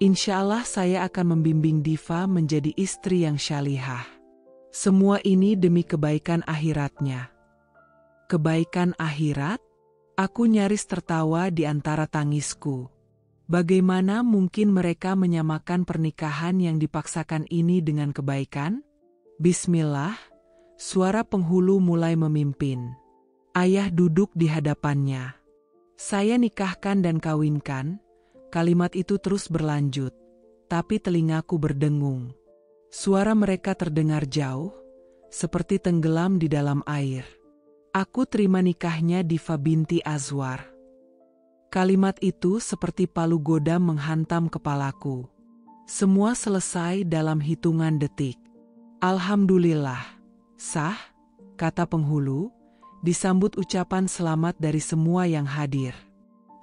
Insya Allah saya akan membimbing Diva menjadi istri yang syalihah. Semua ini demi kebaikan akhiratnya. Kebaikan akhirat? Aku nyaris tertawa di antara tangisku. Bagaimana mungkin mereka menyamakan pernikahan yang dipaksakan ini dengan kebaikan? Bismillah, suara penghulu mulai memimpin. Ayah duduk di hadapannya. Saya nikahkan dan kawinkan. Kalimat itu terus berlanjut, tapi telingaku berdengung. Suara mereka terdengar jauh, seperti tenggelam di dalam air. Aku terima nikahnya Diva binti Azwar. Kalimat itu seperti palu godam menghantam kepalaku. Semua selesai dalam hitungan detik. Alhamdulillah, sah, kata penghulu, disambut ucapan selamat dari semua yang hadir.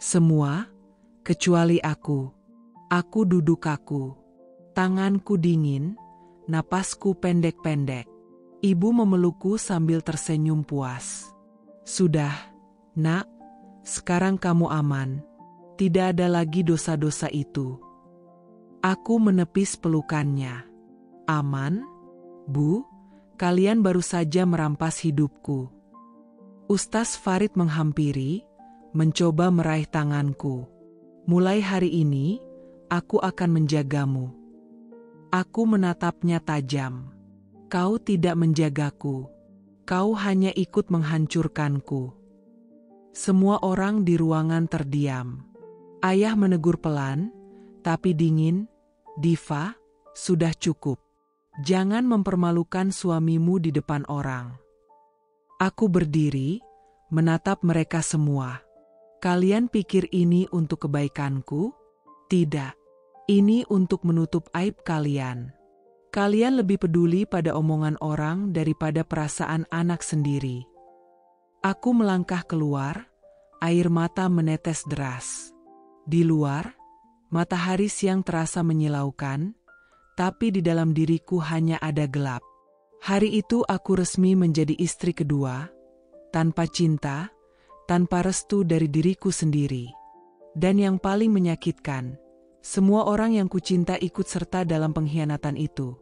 Semua, kecuali aku. Aku duduk kaku. Tanganku dingin, napasku pendek-pendek. Ibu memelukku sambil tersenyum puas. Sudah, nak, sekarang kamu aman. Tidak ada lagi dosa-dosa itu. Aku menepis pelukannya. Aman? Bu, kalian baru saja merampas hidupku. Ustaz Farid menghampiri, mencoba meraih tanganku. Mulai hari ini, aku akan menjagamu. Aku menatapnya tajam. Kau tidak menjagaku. Kau hanya ikut menghancurkanku. Semua orang di ruangan terdiam. Ayah menegur pelan, tapi dingin, Diva, sudah cukup. Jangan mempermalukan suamimu di depan orang. Aku berdiri, menatap mereka semua. Kalian pikir ini untuk kebaikanku? Tidak. Ini untuk menutup aib kalian. Kalian lebih peduli pada omongan orang daripada perasaan anak sendiri. Aku melangkah keluar, air mata menetes deras. Di luar, matahari siang terasa menyilaukan, tapi di dalam diriku hanya ada gelap. Hari itu aku resmi menjadi istri kedua, tanpa cinta, tanpa restu dari diriku sendiri. Dan yang paling menyakitkan, semua orang yang kucinta ikut serta dalam pengkhianatan itu.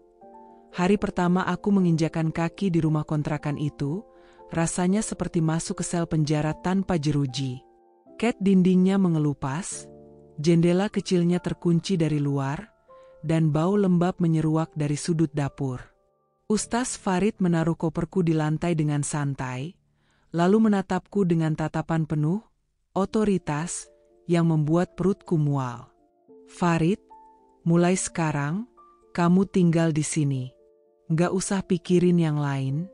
Hari pertama aku menginjakan kaki di rumah kontrakan itu, rasanya seperti masuk ke sel penjara tanpa jeruji. Ket dindingnya mengelupas, jendela kecilnya terkunci dari luar, dan bau lembab menyeruak dari sudut dapur. Ustaz Farid menaruh koperku di lantai dengan santai, lalu menatapku dengan tatapan penuh otoritas yang membuat perutku mual. Farid, mulai sekarang, kamu tinggal di sini. Nggak usah pikirin yang lain.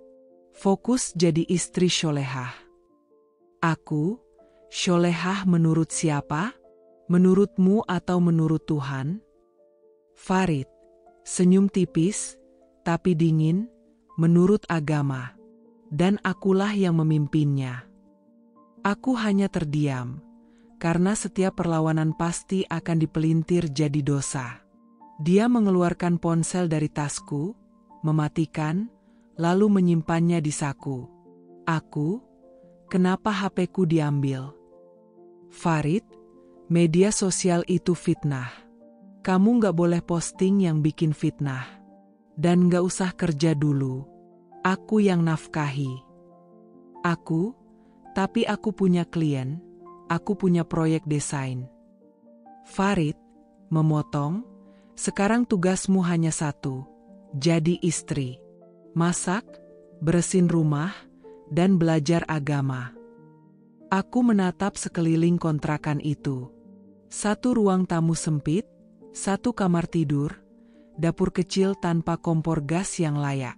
Fokus jadi istri sholehah. Aku, sholehah menurut siapa? Menurutmu atau menurut Tuhan? Farid, senyum tipis, tapi dingin, menurut agama. Dan akulah yang memimpinnya. Aku hanya terdiam, karena setiap perlawanan pasti akan dipelintir jadi dosa. Dia mengeluarkan ponsel dari tasku, mematikan, lalu menyimpannya di saku. Aku, kenapa HP-ku diambil? Farid, media sosial itu fitnah. Kamu gak boleh posting yang bikin fitnah. Dan gak usah kerja dulu. Aku yang nafkahi. Aku, tapi aku punya klien, aku punya proyek desain. Farid, memotong, sekarang tugasmu hanya satu, jadi istri. Masak, beresin rumah, dan belajar agama. Aku menatap sekeliling kontrakan itu. Satu ruang tamu sempit, satu kamar tidur, dapur kecil tanpa kompor gas yang layak.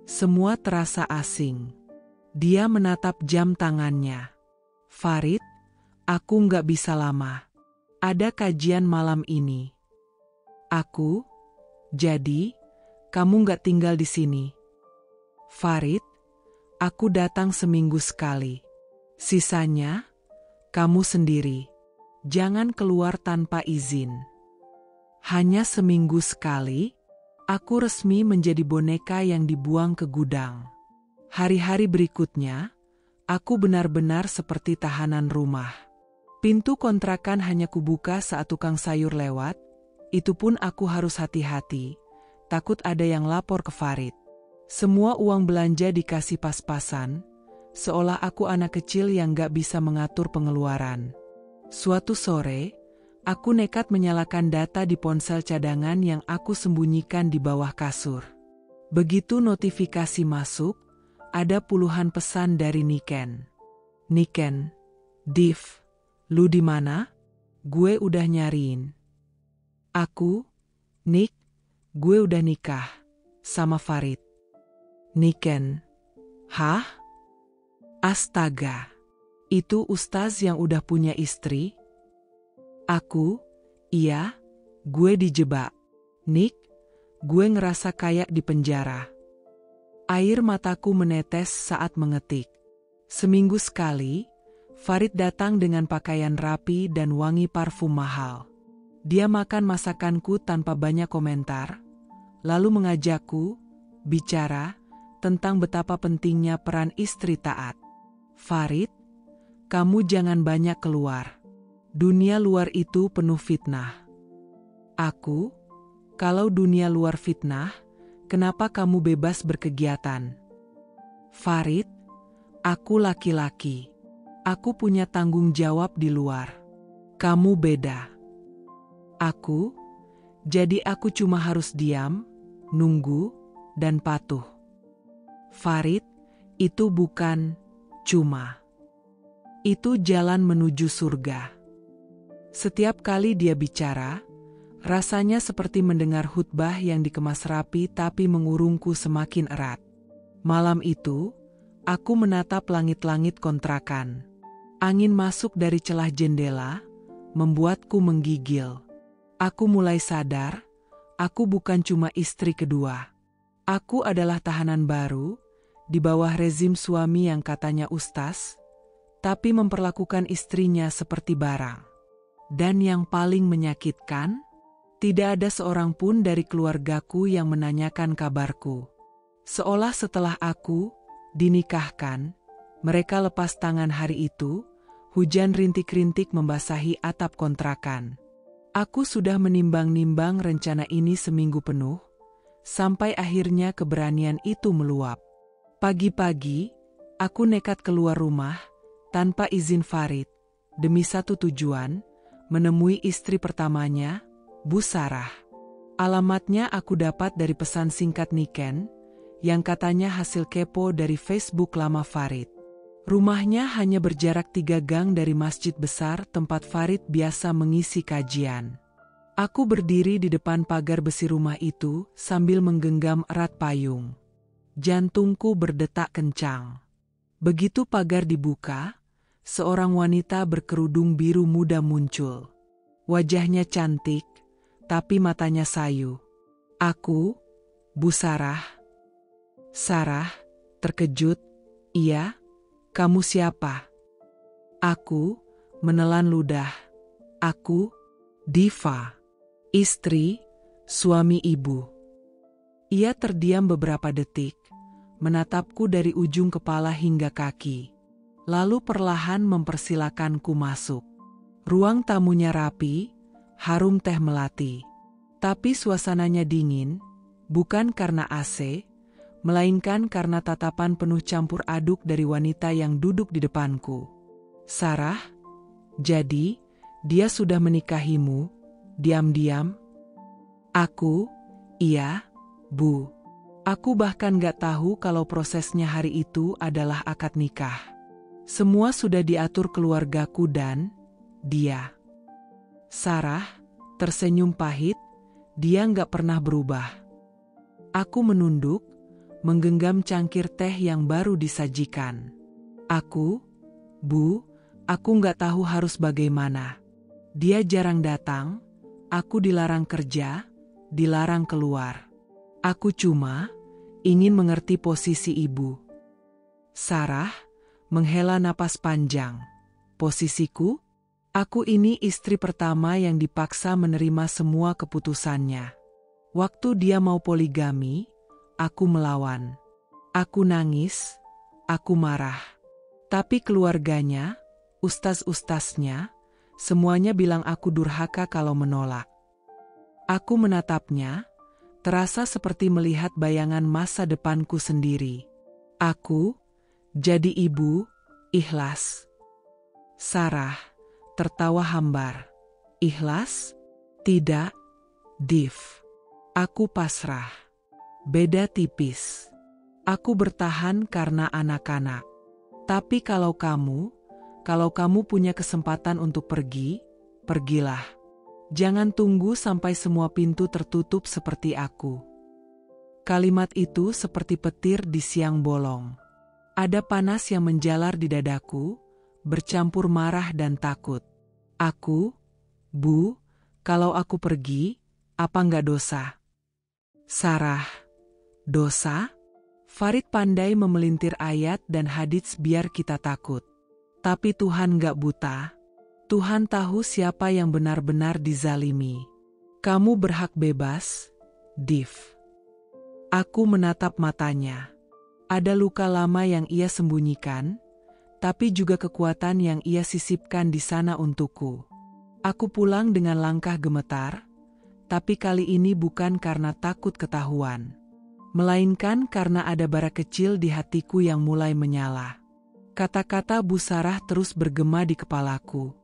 Semua terasa asing. Dia menatap jam tangannya. Farid, aku nggak bisa lama. Ada kajian malam ini. Aku, jadi, kamu nggak tinggal di sini. Farid, aku datang seminggu sekali. Sisanya, kamu sendiri. Jangan keluar tanpa izin. Hanya seminggu sekali, aku resmi menjadi boneka yang dibuang ke gudang. Hari-hari berikutnya, aku benar-benar seperti tahanan rumah. Pintu kontrakan hanya kubuka saat tukang sayur lewat, itu pun aku harus hati-hati, takut ada yang lapor ke Farid. Semua uang belanja dikasih pas-pasan, seolah aku anak kecil yang gak bisa mengatur pengeluaran. Suatu sore, aku nekat menyalakan data di ponsel cadangan yang aku sembunyikan di bawah kasur. Begitu notifikasi masuk, ada puluhan pesan dari Niken. Niken, Div, lu di mana? Gue udah nyariin. Aku, Nick, gue udah nikah sama Farid. Niken, hah? Astaga, itu ustaz yang udah punya istri? Aku, iya, gue dijebak. Nick, gue ngerasa kayak di penjara. Air mataku menetes saat mengetik. Seminggu sekali, Farid datang dengan pakaian rapi dan wangi parfum mahal. Dia makan masakanku tanpa banyak komentar, lalu mengajakku bicara tentang betapa pentingnya peran istri taat. Farid, kamu jangan banyak keluar. Dunia luar itu penuh fitnah. Aku, kalau dunia luar fitnah, kenapa kamu bebas berkegiatan? Farid, aku laki-laki. Aku punya tanggung jawab di luar. Kamu beda. Aku, jadi aku cuma harus diam, nunggu, dan patuh. Farid, itu bukan cuma. Itu jalan menuju surga. Setiap kali dia bicara, rasanya seperti mendengar khutbah yang dikemas rapi tapi mengurungku semakin erat. Malam itu, aku menatap langit-langit kontrakan. Angin masuk dari celah jendela, membuatku menggigil. Aku mulai sadar, aku bukan cuma istri kedua. Aku adalah tahanan baru, di bawah rezim suami yang katanya ustaz, tapi memperlakukan istrinya seperti barang. Dan yang paling menyakitkan, tidak ada seorang pun dari keluargaku yang menanyakan kabarku. Seolah setelah aku dinikahkan, mereka lepas tangan hari itu, hujan rintik-rintik membasahi atap kontrakan. Aku sudah menimbang-nimbang rencana ini seminggu penuh, sampai akhirnya keberanian itu meluap. Pagi-pagi, aku nekat keluar rumah, tanpa izin Farid, demi satu tujuan, menemui istri pertamanya, Bu Sarah. Alamatnya aku dapat dari pesan singkat Niken, yang katanya hasil kepo dari Facebook lama Farid. Rumahnya hanya berjarak 3 gang dari masjid besar tempat Farid biasa mengisi kajian. Aku berdiri di depan pagar besi rumah itu sambil menggenggam erat payung. Jantungku berdetak kencang. Begitu pagar dibuka, seorang wanita berkerudung biru muda muncul. Wajahnya cantik, tapi matanya sayu. Aku, Bu Sarah. Sarah, terkejut, iya? Kamu siapa? Aku, menelan ludah. Aku, Diva. Istri, suami ibu. Ia terdiam beberapa detik, menatapku dari ujung kepala hingga kaki. Lalu perlahan mempersilakanku masuk. Ruang tamunya rapi, harum teh melati. Tapi suasananya dingin, bukan karena AC, melainkan karena tatapan penuh campur aduk dari wanita yang duduk di depanku. Sarah, jadi, dia sudah menikahimu, diam-diam? Aku, iya, Bu. Aku bahkan gak tahu kalau prosesnya hari itu adalah akad nikah. Semua sudah diatur keluargaku dan dia. Sarah tersenyum pahit, dia nggak pernah berubah. Aku menunduk, menggenggam cangkir teh yang baru disajikan. Bu, aku nggak tahu harus bagaimana. Dia jarang datang, aku dilarang kerja, dilarang keluar. Aku cuma ingin mengerti posisi ibu. Sarah menghela napas panjang. Posisiku? Aku ini istri pertama yang dipaksa menerima semua keputusannya. Waktu dia mau poligami, aku melawan. Aku nangis, aku marah. Tapi keluarganya, ustaz-ustaznya, semuanya bilang aku durhaka kalau menolak. Aku menatapnya, terasa seperti melihat bayangan masa depanku sendiri. Aku jadi ibu, ikhlas. Sarah tertawa hambar. Ikhlas? Tidak, Div. Aku pasrah. Beda tipis. Aku bertahan karena anak-anak. Tapi kalau kamu punya kesempatan untuk pergi, pergilah. Jangan tunggu sampai semua pintu tertutup seperti aku. Kalimat itu seperti petir di siang bolong. Ada panas yang menjalar di dadaku, bercampur marah dan takut. Bu, kalau aku pergi, apa nggak dosa? Sarah, dosa? Farid pandai memelintir ayat dan hadits biar kita takut. Tapi Tuhan nggak buta. Tuhan tahu siapa yang benar-benar dizalimi. Kamu berhak bebas, Div. Aku menatap matanya. Ada luka lama yang ia sembunyikan, tapi juga kekuatan yang ia sisipkan di sana untukku. Aku pulang dengan langkah gemetar, tapi kali ini bukan karena takut ketahuan, melainkan karena ada bara kecil di hatiku yang mulai menyala. Kata-kata Bu Sarah terus bergema di kepalaku.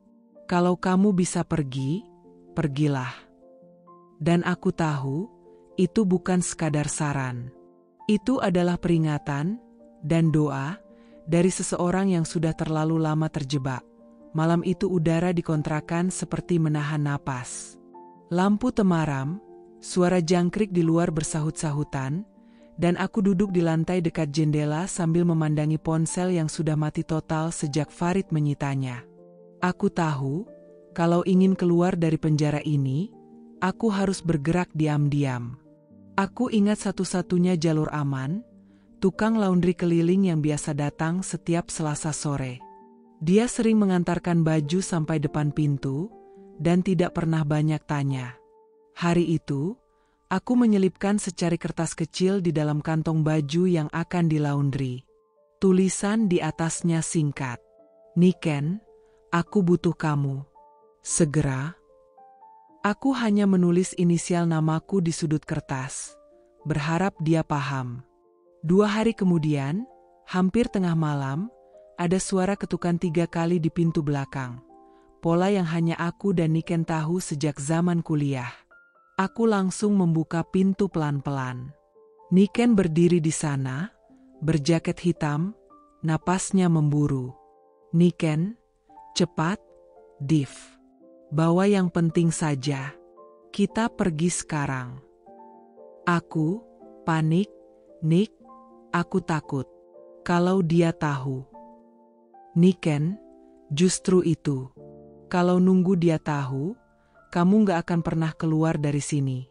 Kalau kamu bisa pergi, pergilah. Dan aku tahu, itu bukan sekadar saran. Itu adalah peringatan dan doa dari seseorang yang sudah terlalu lama terjebak. Malam itu udara di kontrakan seperti menahan napas. Lampu temaram, suara jangkrik di luar bersahut-sahutan, dan aku duduk di lantai dekat jendela sambil memandangi ponsel yang sudah mati total sejak Farid menyitanya. Aku tahu, kalau ingin keluar dari penjara ini, aku harus bergerak diam-diam. Aku ingat satu-satunya jalur aman, tukang laundry keliling yang biasa datang setiap Selasa sore. Dia sering mengantarkan baju sampai depan pintu, dan tidak pernah banyak tanya. Hari itu, aku menyelipkan secari kertas kecil di dalam kantong baju yang akan dilaundry. Tulisan di atasnya singkat. Niken, aku butuh kamu. Segera. Aku hanya menulis inisial namaku di sudut kertas, berharap dia paham. 2 hari kemudian, hampir tengah malam, ada suara ketukan 3 kali di pintu belakang. Pola yang hanya aku dan Niken tahu sejak zaman kuliah. Aku langsung membuka pintu pelan-pelan. Niken berdiri di sana, berjaket hitam, napasnya memburu. Niken, cepat, Div. Bawa yang penting saja. Kita pergi sekarang. Aku panik, Nick, aku takut. Kalau dia tahu. Niken, justru itu. Kalau nunggu dia tahu, kamu gak akan pernah keluar dari sini.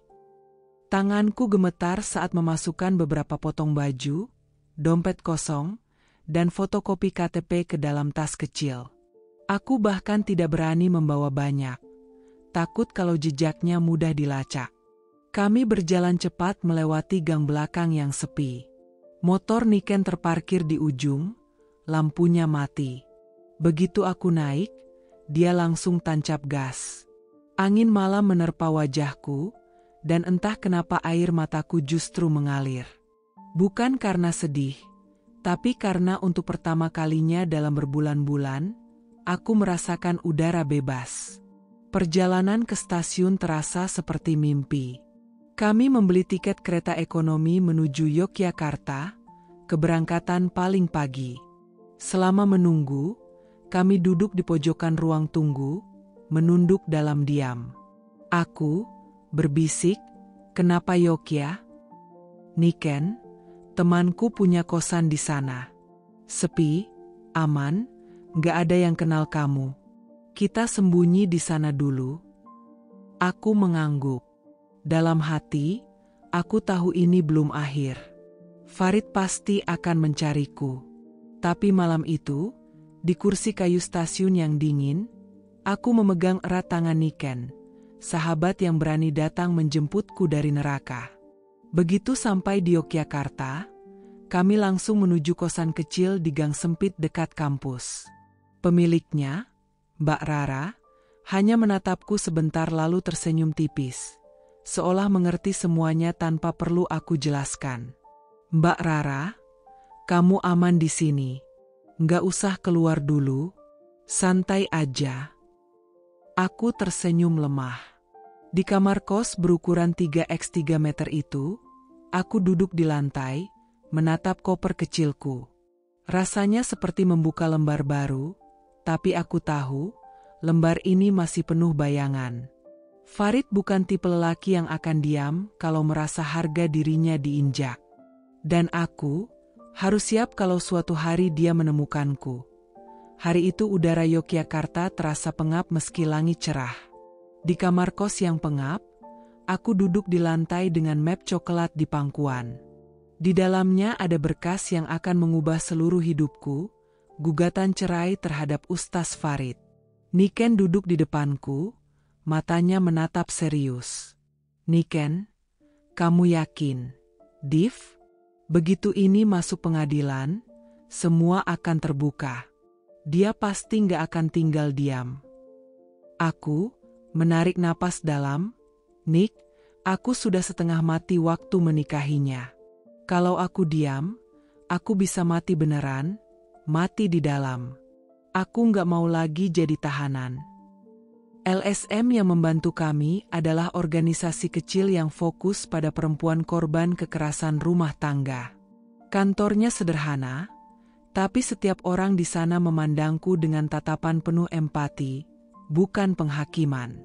Tanganku gemetar saat memasukkan beberapa potong baju, dompet kosong, dan fotokopi KTP ke dalam tas kecil. Aku bahkan tidak berani membawa banyak. Takut kalau jejaknya mudah dilacak. Kami berjalan cepat melewati gang belakang yang sepi. Motor Niken terparkir di ujung, lampunya mati. Begitu aku naik, dia langsung tancap gas. Angin malam menerpa wajahku, dan entah kenapa air mataku justru mengalir. Bukan karena sedih, tapi karena untuk pertama kalinya dalam berbulan-bulan, aku merasakan udara bebas. Perjalanan ke stasiun terasa seperti mimpi. Kami membeli tiket kereta ekonomi menuju Yogyakarta, keberangkatan paling pagi. Selama menunggu, kami duduk di pojokan ruang tunggu, menunduk dalam diam. Aku berbisik, "Kenapa Yogya?" "Niken, temanku punya kosan di sana. Sepi, aman, gak ada yang kenal kamu. Kita sembunyi di sana dulu." Aku mengangguk. Dalam hati, aku tahu ini belum akhir. Farid pasti akan mencariku. Tapi malam itu, di kursi kayu stasiun yang dingin, aku memegang erat tangan Niken, sahabat yang berani datang menjemputku dari neraka. Begitu sampai di Yogyakarta, kami langsung menuju kosan kecil di gang sempit dekat kampus. Pemiliknya, Mbak Rara, hanya menatapku sebentar lalu tersenyum tipis, seolah mengerti semuanya tanpa perlu aku jelaskan. "Mbak Rara, kamu aman di sini. Nggak usah keluar dulu. Santai aja." Aku tersenyum lemah. Di kamar kos berukuran 3x3 meter itu, aku duduk di lantai, menatap koper kecilku. Rasanya seperti membuka lembar baru, tapi aku tahu, lembar ini masih penuh bayangan. Farid bukan tipe lelaki yang akan diam kalau merasa harga dirinya diinjak. Dan aku harus siap kalau suatu hari dia menemukanku. Hari itu udara Yogyakarta terasa pengap meski langit cerah. Di kamar kos yang pengap, aku duduk di lantai dengan map coklat di pangkuan. Di dalamnya ada berkas yang akan mengubah seluruh hidupku, gugatan cerai terhadap Ustaz Farid. Niken duduk di depanku, matanya menatap serius. "Niken, kamu yakin, Div? Begitu ini masuk pengadilan, semua akan terbuka. Dia pasti nggak akan tinggal diam." Aku menarik napas dalam. "Nik, aku sudah setengah mati waktu menikahinya. Kalau aku diam, aku bisa mati beneran, mati di dalam. Aku nggak mau lagi jadi tahanan." LSM yang membantu kami adalah organisasi kecil yang fokus pada perempuan korban kekerasan rumah tangga. Kantornya sederhana, tapi setiap orang di sana memandangku dengan tatapan penuh empati, bukan penghakiman.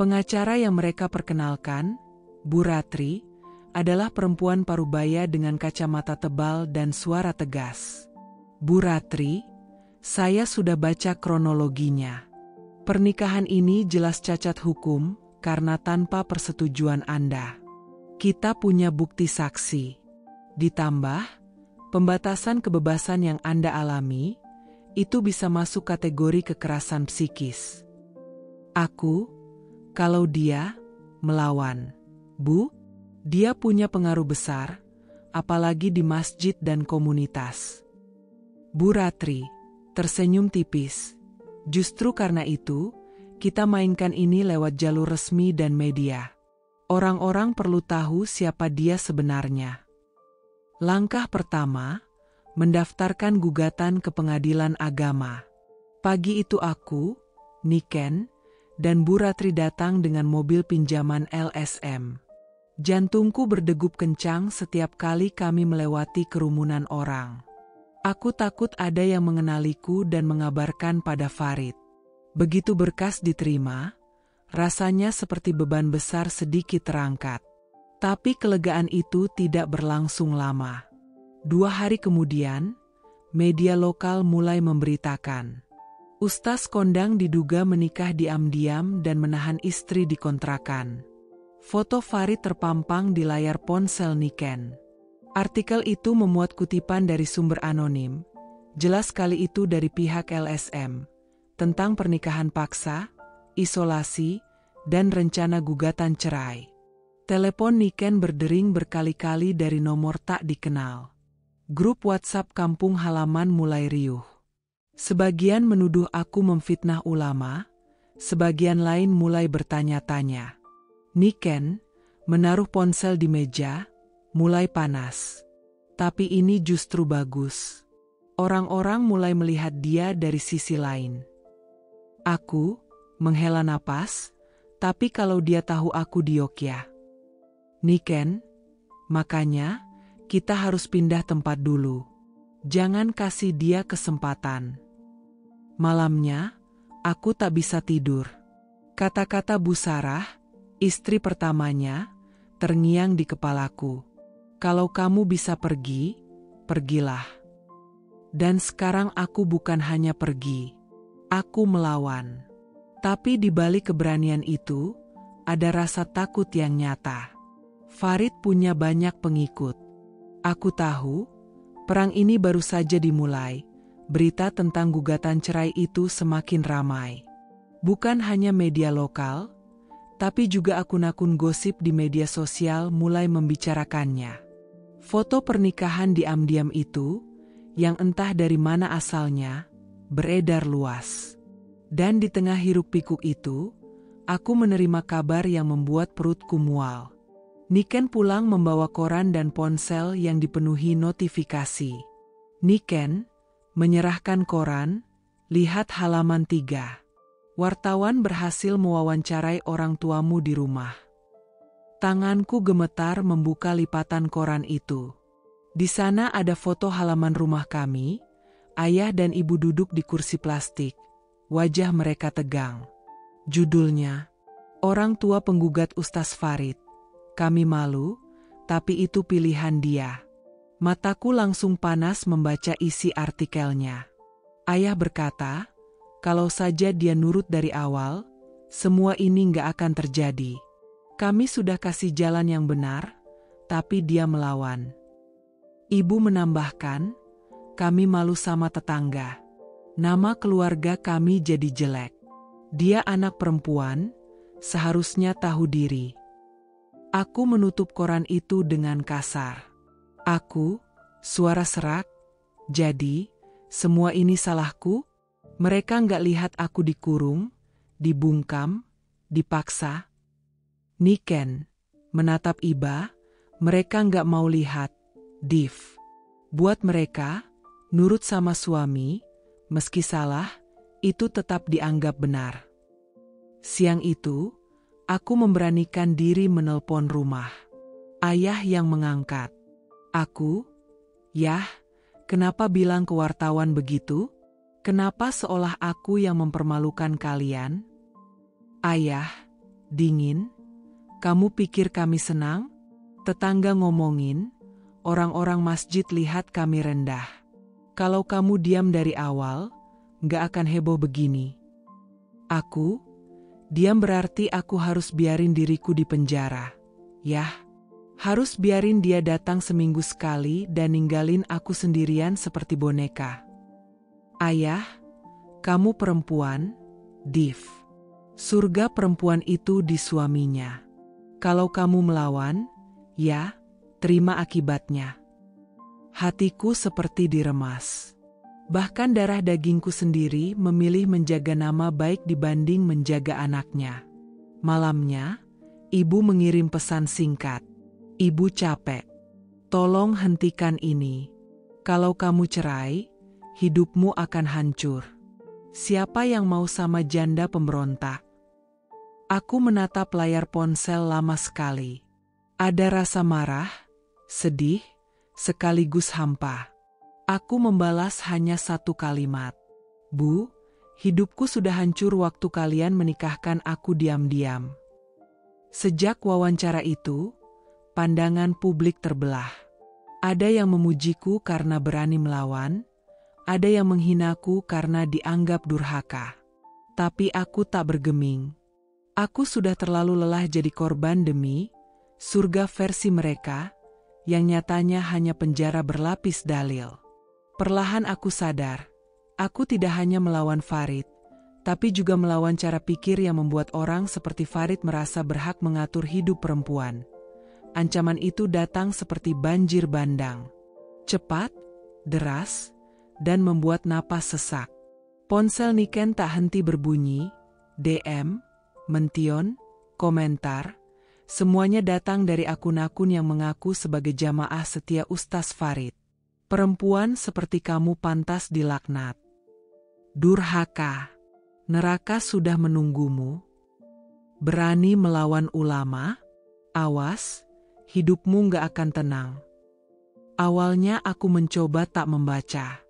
Pengacara yang mereka perkenalkan, Bu Ratri, adalah perempuan parubaya dengan kacamata tebal dan suara tegas. "Bu Ratri, saya sudah baca kronologinya. Pernikahan ini jelas cacat hukum karena tanpa persetujuan Anda. Kita punya bukti saksi. Ditambah, pembatasan kebebasan yang Anda alami, itu bisa masuk kategori kekerasan psikis. Kalau dia melawan, Bu, dia punya pengaruh besar, apalagi di masjid dan komunitas." Bu Ratri tersenyum tipis. "Justru karena itu, kita mainkan ini lewat jalur resmi dan media. Orang-orang perlu tahu siapa dia sebenarnya." Langkah pertama, mendaftarkan gugatan ke pengadilan agama. Pagi itu aku, Niken, dan Bu Ratri datang dengan mobil pinjaman LSM. Jantungku berdegup kencang setiap kali kami melewati kerumunan orang. Aku takut ada yang mengenaliku dan mengabarkan pada Farid. Begitu berkas diterima, rasanya seperti beban besar sedikit terangkat. Tapi kelegaan itu tidak berlangsung lama. 2 hari kemudian, media lokal mulai memberitakan. Ustaz kondang diduga menikah diam-diam dan menahan istri di kontrakan. Foto Farid terpampang di layar ponsel Niken. Artikel itu memuat kutipan dari sumber anonim, jelas kali itu dari pihak LSM, tentang pernikahan paksa, isolasi, dan rencana gugatan cerai. Telepon Niken berdering berkali-kali dari nomor tak dikenal. Grup WhatsApp kampung halaman mulai riuh. Sebagian menuduh aku memfitnah ulama, sebagian lain mulai bertanya-tanya. Niken menaruh ponsel di meja, mulai panas. Tapi ini justru bagus. Orang-orang mulai melihat dia dari sisi lain. Aku menghela napas, tapi kalau dia tahu aku di Yogyakarta. "Niken, makanya kita harus pindah tempat dulu. Jangan kasih dia kesempatan. Malamnya, aku tak bisa tidur. Kata-kata Bu Sarah, istri pertamanya, terngiang di kepalaku. Kalau kamu bisa pergi, pergilah. Dan sekarang aku bukan hanya pergi. Aku melawan. Tapi di balik keberanian itu, ada rasa takut yang nyata. Farid punya banyak pengikut. Aku tahu, perang ini baru saja dimulai. Berita tentang gugatan cerai itu semakin ramai. Bukan hanya media lokal, tapi juga akun-akun gosip di media sosial mulai membicarakannya. Foto pernikahan diam-diam itu, yang entah dari mana asalnya, beredar luas. Dan di tengah hiruk-pikuk itu, aku menerima kabar yang membuat perutku mual. Niken pulang membawa koran dan ponsel yang dipenuhi notifikasi. Niken menyerahkan koran, lihat halaman 3. Wartawan berhasil mewawancarai orang tuamu di rumah. Tanganku gemetar membuka lipatan koran itu. Di sana ada foto halaman rumah kami, ayah dan ibu duduk di kursi plastik. Wajah mereka tegang. Judulnya, Orang Tua Penggugat Ustaz Farid. Kami malu, tapi itu pilihan dia. Mataku langsung panas membaca isi artikelnya. Ayah berkata, kalau saja dia nurut dari awal, semua ini nggak akan terjadi. Kami sudah kasih jalan yang benar, tapi dia melawan. Ibu menambahkan, kami malu sama tetangga. Nama keluarga kami jadi jelek. Dia anak perempuan, seharusnya tahu diri. Aku menutup koran itu dengan kasar. Aku, suara serak, jadi, semua ini salahku? Mereka nggak lihat aku dikurung, dibungkam, dipaksa. Niken menatap Iba, mereka nggak mau lihat, Div. Buat mereka, nurut sama suami, meski salah, itu tetap dianggap benar. Siang itu, aku memberanikan diri menelpon rumah. Ayah yang mengangkat. Aku, Yah, kenapa bilang ke wartawan begitu? Kenapa seolah aku yang mempermalukan kalian? Ayah, dingin. Kamu pikir kami senang? Tetangga ngomongin, orang-orang masjid lihat kami rendah. Kalau kamu diam dari awal, nggak akan heboh begini. Aku, diam berarti aku harus biarin diriku di penjara. Yah. Harus biarin dia datang seminggu sekali dan ninggalin aku sendirian seperti boneka. Ayah, kamu perempuan, Div. Surga perempuan itu di suaminya. Kalau kamu melawan, ya, terima akibatnya. Hatiku seperti diremas. Bahkan darah dagingku sendiri memilih menjaga nama baik dibanding menjaga anaknya. Malamnya, ibu mengirim pesan singkat. Ibu capek. Tolong hentikan ini. Kalau kamu cerai, hidupmu akan hancur. Siapa yang mau sama janda pemberontak? Aku menatap layar ponsel lama sekali. Ada rasa marah, sedih, sekaligus hampa. Aku membalas hanya satu kalimat. Bu, hidupku sudah hancur waktu kalian menikahkan aku diam-diam. Sejak wawancara itu, pandangan publik terbelah. Ada yang memujiku karena berani melawan, ada yang menghinaku karena dianggap durhaka. Tapi aku tak bergeming. Aku sudah terlalu lelah jadi korban demi surga versi mereka, yang nyatanya hanya penjara berlapis dalil. Perlahan aku sadar, aku tidak hanya melawan Farid, tapi juga melawan cara pikir yang membuat orang seperti Farid merasa berhak mengatur hidup perempuan. Ancaman itu datang seperti banjir bandang. Cepat, deras, dan membuat napas sesak. Ponsel Niken tak henti berbunyi, DM, mention, komentar, semuanya datang dari akun-akun yang mengaku sebagai jamaah setia Ustaz Farid. Perempuan seperti kamu pantas dilaknat. Durhaka, neraka sudah menunggumu. Berani melawan ulama? Awas, hidupmu nggak akan tenang. Awalnya aku mencoba tak membaca.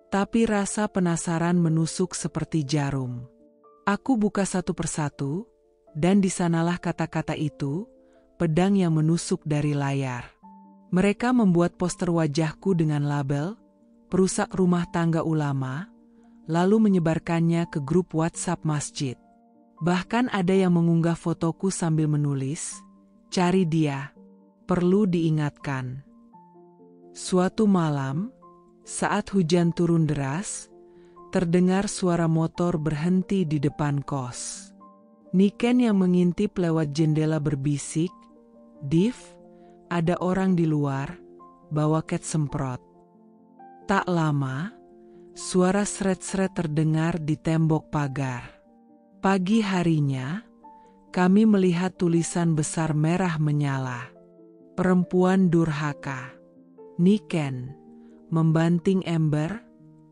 Tapi rasa penasaran menusuk seperti jarum. Aku buka satu persatu, dan di sanalah kata-kata itu, pedang yang menusuk dari layar. Mereka membuat poster wajahku dengan label, perusak rumah tangga ulama, lalu menyebarkannya ke grup WhatsApp masjid. Bahkan ada yang mengunggah fotoku sambil menulis, "Cari dia, perlu diingatkan." Suatu malam, saat hujan turun deras, terdengar suara motor berhenti di depan kos. Niken yang mengintip lewat jendela berbisik, "Div, ada orang di luar, bawa cat semprot." Tak lama, suara seret-seret terdengar di tembok pagar. Pagi harinya, kami melihat tulisan besar merah menyala. "Perempuan durhaka. Niken, membanting ember,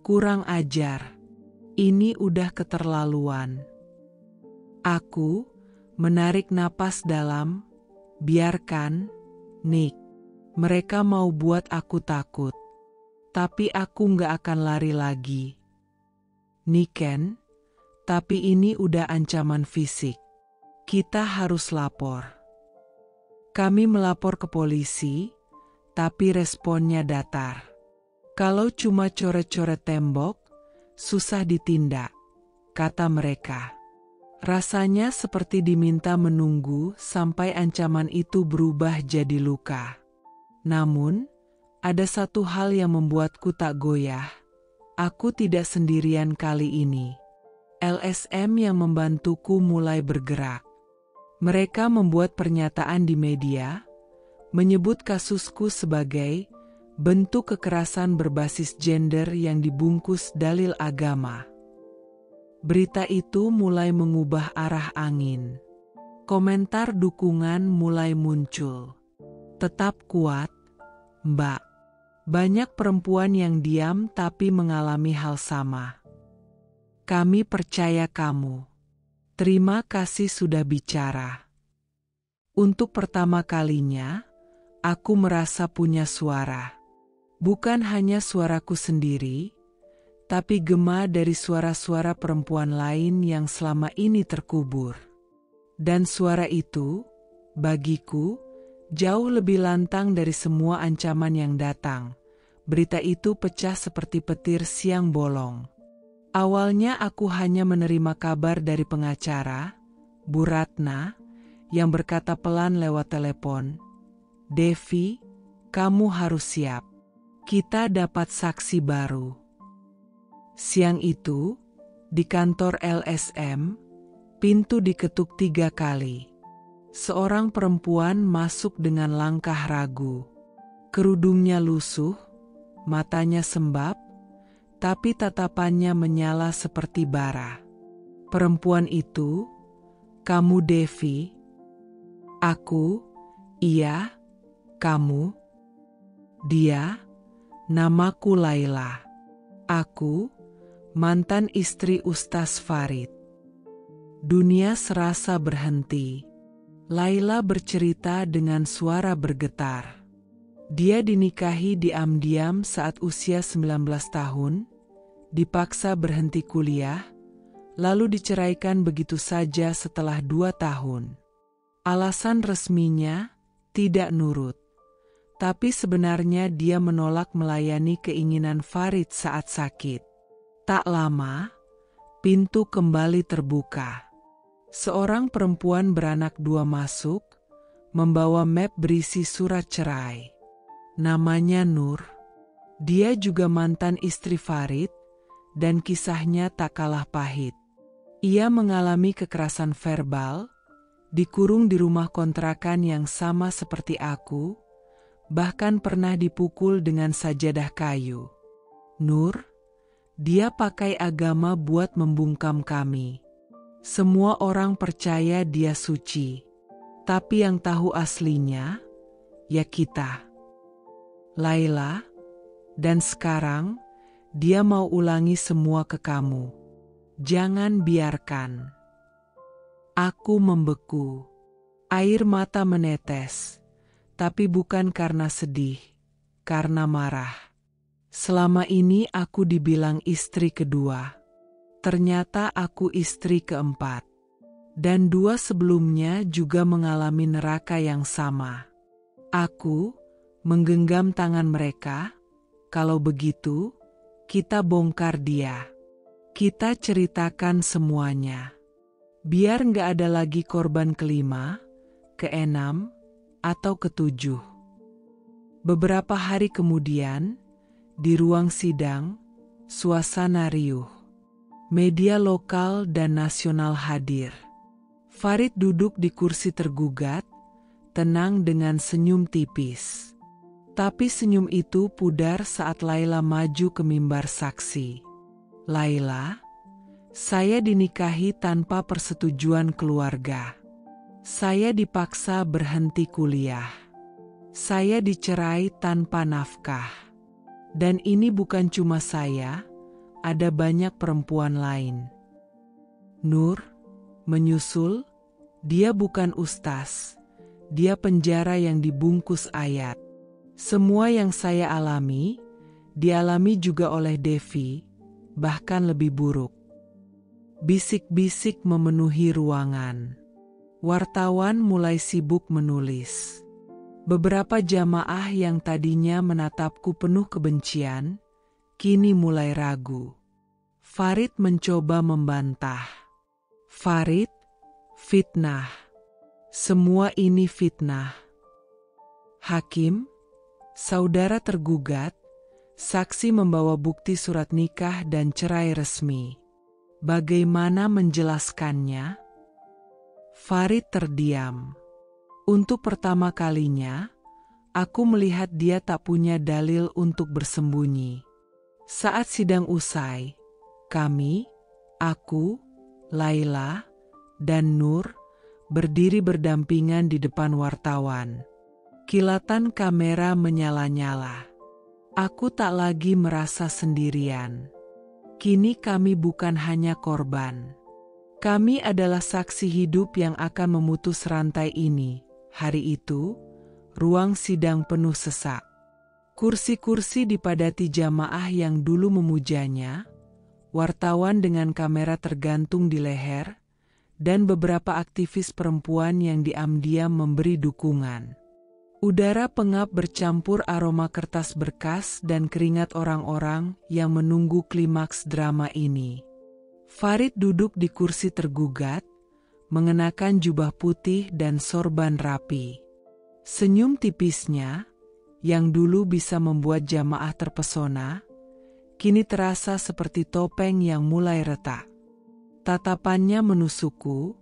kurang ajar. Ini udah keterlaluan." Aku menarik napas dalam, "Biarkan, Nick. Mereka mau buat aku takut. Tapi aku nggak akan lari lagi. Niken, tapi ini udah ancaman fisik. Kita harus lapor." Kami melapor ke polisi, tapi responnya datar. "Kalau cuma coret-coret tembok, susah ditindak," kata mereka. Rasanya seperti diminta menunggu sampai ancaman itu berubah jadi luka. Namun, ada satu hal yang membuatku tak goyah. Aku tidak sendirian kali ini. LSM yang membantuku mulai bergerak. Mereka membuat pernyataan di media, menyebut kasusku sebagai bentuk kekerasan berbasis gender yang dibungkus dalil agama. Berita itu mulai mengubah arah angin. Komentar dukungan mulai muncul. "Tetap kuat, Mbak. Banyak perempuan yang diam tapi mengalami hal sama. Kami percaya kamu. Terima kasih sudah bicara." Untuk pertama kalinya, aku merasa punya suara. Bukan hanya suaraku sendiri, tapi gema dari suara-suara perempuan lain yang selama ini terkubur. Dan suara itu, bagiku, jauh lebih lantang dari semua ancaman yang datang. Berita itu pecah seperti petir siang bolong. Awalnya aku hanya menerima kabar dari pengacara, Bu Ratna, yang berkata pelan lewat telepon, "Devi, kamu harus siap. Kita dapat saksi baru." Siang itu, di kantor LSM, pintu diketuk 3 kali. Seorang perempuan masuk dengan langkah ragu. Kerudungnya lusuh, matanya sembab, tapi tatapannya menyala seperti bara. Perempuan itu, "Kamu Devi?" Aku, "Iya, kamu?" Dia, "Namaku Laila. Aku, mantan istri Ustaz Farid." Dunia serasa berhenti. Laila bercerita dengan suara bergetar. Dia dinikahi diam-diam saat usia 19 tahun, dipaksa berhenti kuliah, lalu diceraikan begitu saja setelah 2 tahun. Alasan resminya tidak nurut. Tapi sebenarnya dia menolak melayani keinginan Farid saat sakit. Tak lama, pintu kembali terbuka. Seorang perempuan beranak 2 masuk, membawa map berisi surat cerai. Namanya Nur. Dia juga mantan istri Farid, dan kisahnya tak kalah pahit. Ia mengalami kekerasan verbal, dikurung di rumah kontrakan yang sama seperti aku, bahkan pernah dipukul dengan sajadah kayu. Nur, dia pakai agama buat membungkam kami. Semua orang percaya dia suci, tapi yang tahu aslinya, ya kita. Laila, dan sekarang, dia mau ulangi semua ke kamu. Jangan biarkan. Aku membeku. Air mata menetes, tapi bukan karena sedih, karena marah. Selama ini aku dibilang istri kedua. Ternyata aku istri keempat. Dan 2 sebelumnya juga mengalami neraka yang sama. Aku menggenggam tangan mereka. Kalau begitu, kita bongkar dia. Kita ceritakan semuanya. Biar nggak ada lagi korban kelima, keenam, atau ketujuh. Beberapa hari kemudian, di ruang sidang, suasana riuh. Media lokal dan nasional hadir. Farid duduk di kursi tergugat, tenang dengan senyum tipis. Tapi senyum itu pudar saat Laila maju ke mimbar saksi. Laila, saya dinikahi tanpa persetujuan keluarga. Saya dipaksa berhenti kuliah. Saya dicerai tanpa nafkah. Dan ini bukan cuma saya, ada banyak perempuan lain. Nur menyusul, dia bukan ustaz, dia penjara yang dibungkus ayat. Semua yang saya alami, dialami juga oleh Devi, bahkan lebih buruk. Bisik-bisik memenuhi ruangan. Wartawan mulai sibuk menulis. Beberapa jamaah yang tadinya menatapku penuh kebencian, kini mulai ragu. Farid mencoba membantah. Farid, fitnah. Semua ini fitnah. Hakim, saudara tergugat, saksi membawa bukti surat nikah dan cerai resmi. Bagaimana menjelaskannya? Farid terdiam. Untuk pertama kalinya, aku melihat dia tak punya dalil untuk bersembunyi. Saat sidang usai, kami, aku, Laila, dan Nur berdiri berdampingan di depan wartawan. Kilatan kamera menyala-nyala. Aku tak lagi merasa sendirian. Kini kami bukan hanya korban. Kami adalah saksi hidup yang akan memutus rantai ini. Hari itu, ruang sidang penuh sesak. Kursi-kursi dipadati jamaah yang dulu memujanya, wartawan dengan kamera tergantung di leher, dan beberapa aktivis perempuan yang diam-diam memberi dukungan. Udara pengap bercampur aroma kertas berkas dan keringat orang-orang yang menunggu klimaks drama ini. Farid duduk di kursi tergugat, mengenakan jubah putih dan sorban rapi. Senyum tipisnya, yang dulu bisa membuat jamaah terpesona, kini terasa seperti topeng yang mulai retak. Tatapannya menusukku,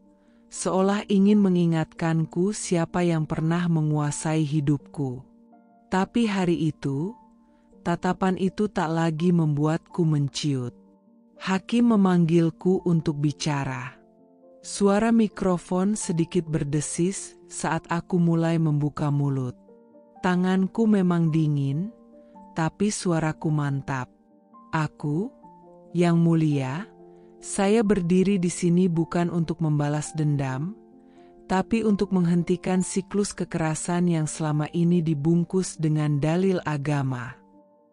seolah ingin mengingatkanku siapa yang pernah menguasai hidupku. Tapi hari itu, tatapan itu tak lagi membuatku menciut. Hakim memanggilku untuk bicara. Suara mikrofon sedikit berdesis saat aku mulai membuka mulut. Tanganku memang dingin, tapi suaraku mantap. Aku, yang mulia, saya berdiri di sini bukan untuk membalas dendam, tapi untuk menghentikan siklus kekerasan yang selama ini dibungkus dengan dalil agama.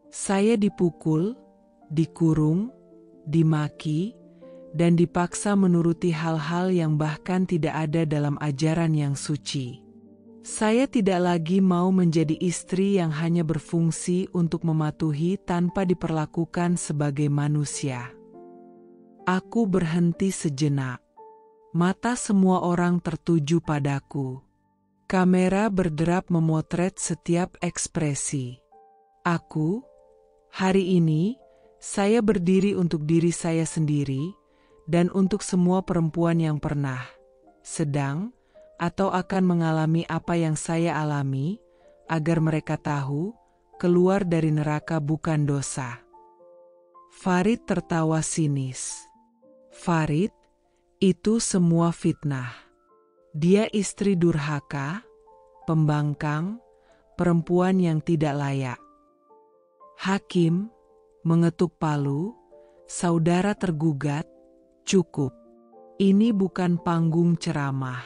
Saya dipukul, dikurung, dimaki, dan dipaksa menuruti hal-hal yang bahkan tidak ada dalam ajaran yang suci. Saya tidak lagi mau menjadi istri yang hanya berfungsi untuk mematuhi tanpa diperlakukan sebagai manusia. Aku berhenti sejenak. Mata semua orang tertuju padaku. Kamera berderap memotret setiap ekspresi. Aku, hari ini, saya berdiri untuk diri saya sendiri, dan untuk semua perempuan yang pernah, sedang, atau akan mengalami apa yang saya alami, agar mereka tahu, keluar dari neraka bukan dosa. Farid tertawa sinis. Farid, itu semua fitnah. Dia istri durhaka, pembangkang, perempuan yang tidak layak. Hakim mengetuk palu, saudara tergugat, cukup. Ini bukan panggung ceramah.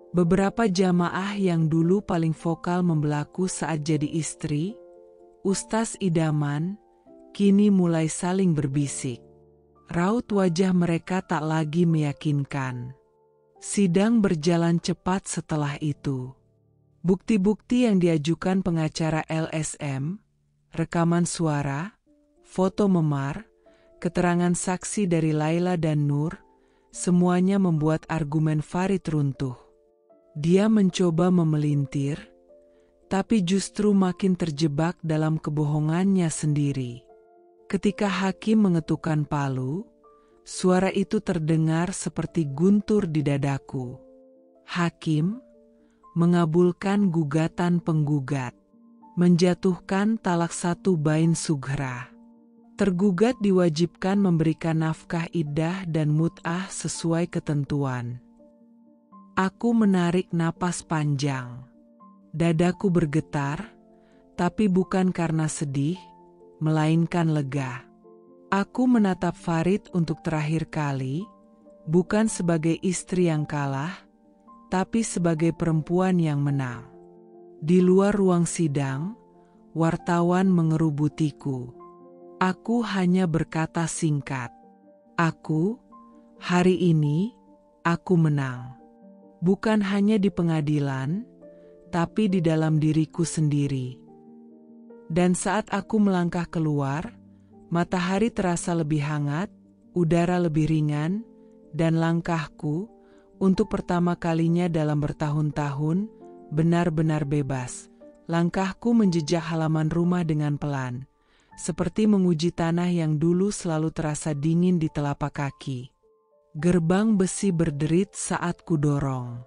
Beberapa jamaah yang dulu paling vokal membelaku saat jadi istri, ustaz idaman, kini mulai saling berbisik. Raut wajah mereka tak lagi meyakinkan. Sidang berjalan cepat setelah itu. Bukti-bukti yang diajukan pengacara LSM, rekaman suara, foto memar, keterangan saksi dari Laila dan Nur, semuanya membuat argumen Farid runtuh. Dia mencoba memelintir, tapi justru makin terjebak dalam kebohongannya sendiri. Ketika hakim mengetukkan palu, suara itu terdengar seperti guntur di dadaku. Hakim mengabulkan gugatan penggugat, menjatuhkan talak 1 bain sughra. Tergugat diwajibkan memberikan nafkah iddah dan mut'ah sesuai ketentuan. Aku menarik napas panjang. Dadaku bergetar, tapi bukan karena sedih, melainkan lega. Aku menatap Farid untuk terakhir kali, bukan sebagai istri yang kalah, tapi sebagai perempuan yang menang. Di luar ruang sidang, wartawan mengerubutiku. Aku hanya berkata singkat, hari ini, aku menang. Bukan hanya di pengadilan, tapi di dalam diriku sendiri. Dan saat aku melangkah keluar, matahari terasa lebih hangat, udara lebih ringan, dan langkahku, untuk pertama kalinya dalam bertahun-tahun, benar-benar bebas. Langkahku menjejak halaman rumah dengan pelan, seperti menguji tanah yang dulu selalu terasa dingin di telapak kaki. Gerbang besi berderit saat kudorong.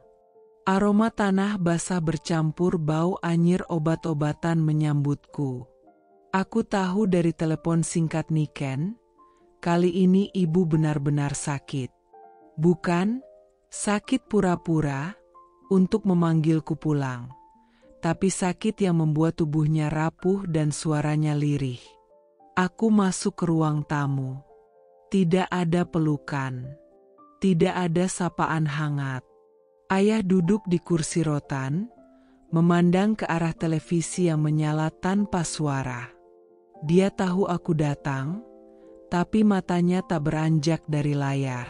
Aroma tanah basah bercampur bau anyir obat-obatan menyambutku. Aku tahu dari telepon singkat Niken, kali ini ibu benar-benar sakit. Bukan sakit pura-pura untuk memanggilku pulang, tapi sakit yang membuat tubuhnya rapuh dan suaranya lirih. Aku masuk ke ruang tamu. Tidak ada pelukan. Tidak ada sapaan hangat. Ayah duduk di kursi rotan, memandang ke arah televisi yang menyala tanpa suara. Dia tahu aku datang, tapi matanya tak beranjak dari layar.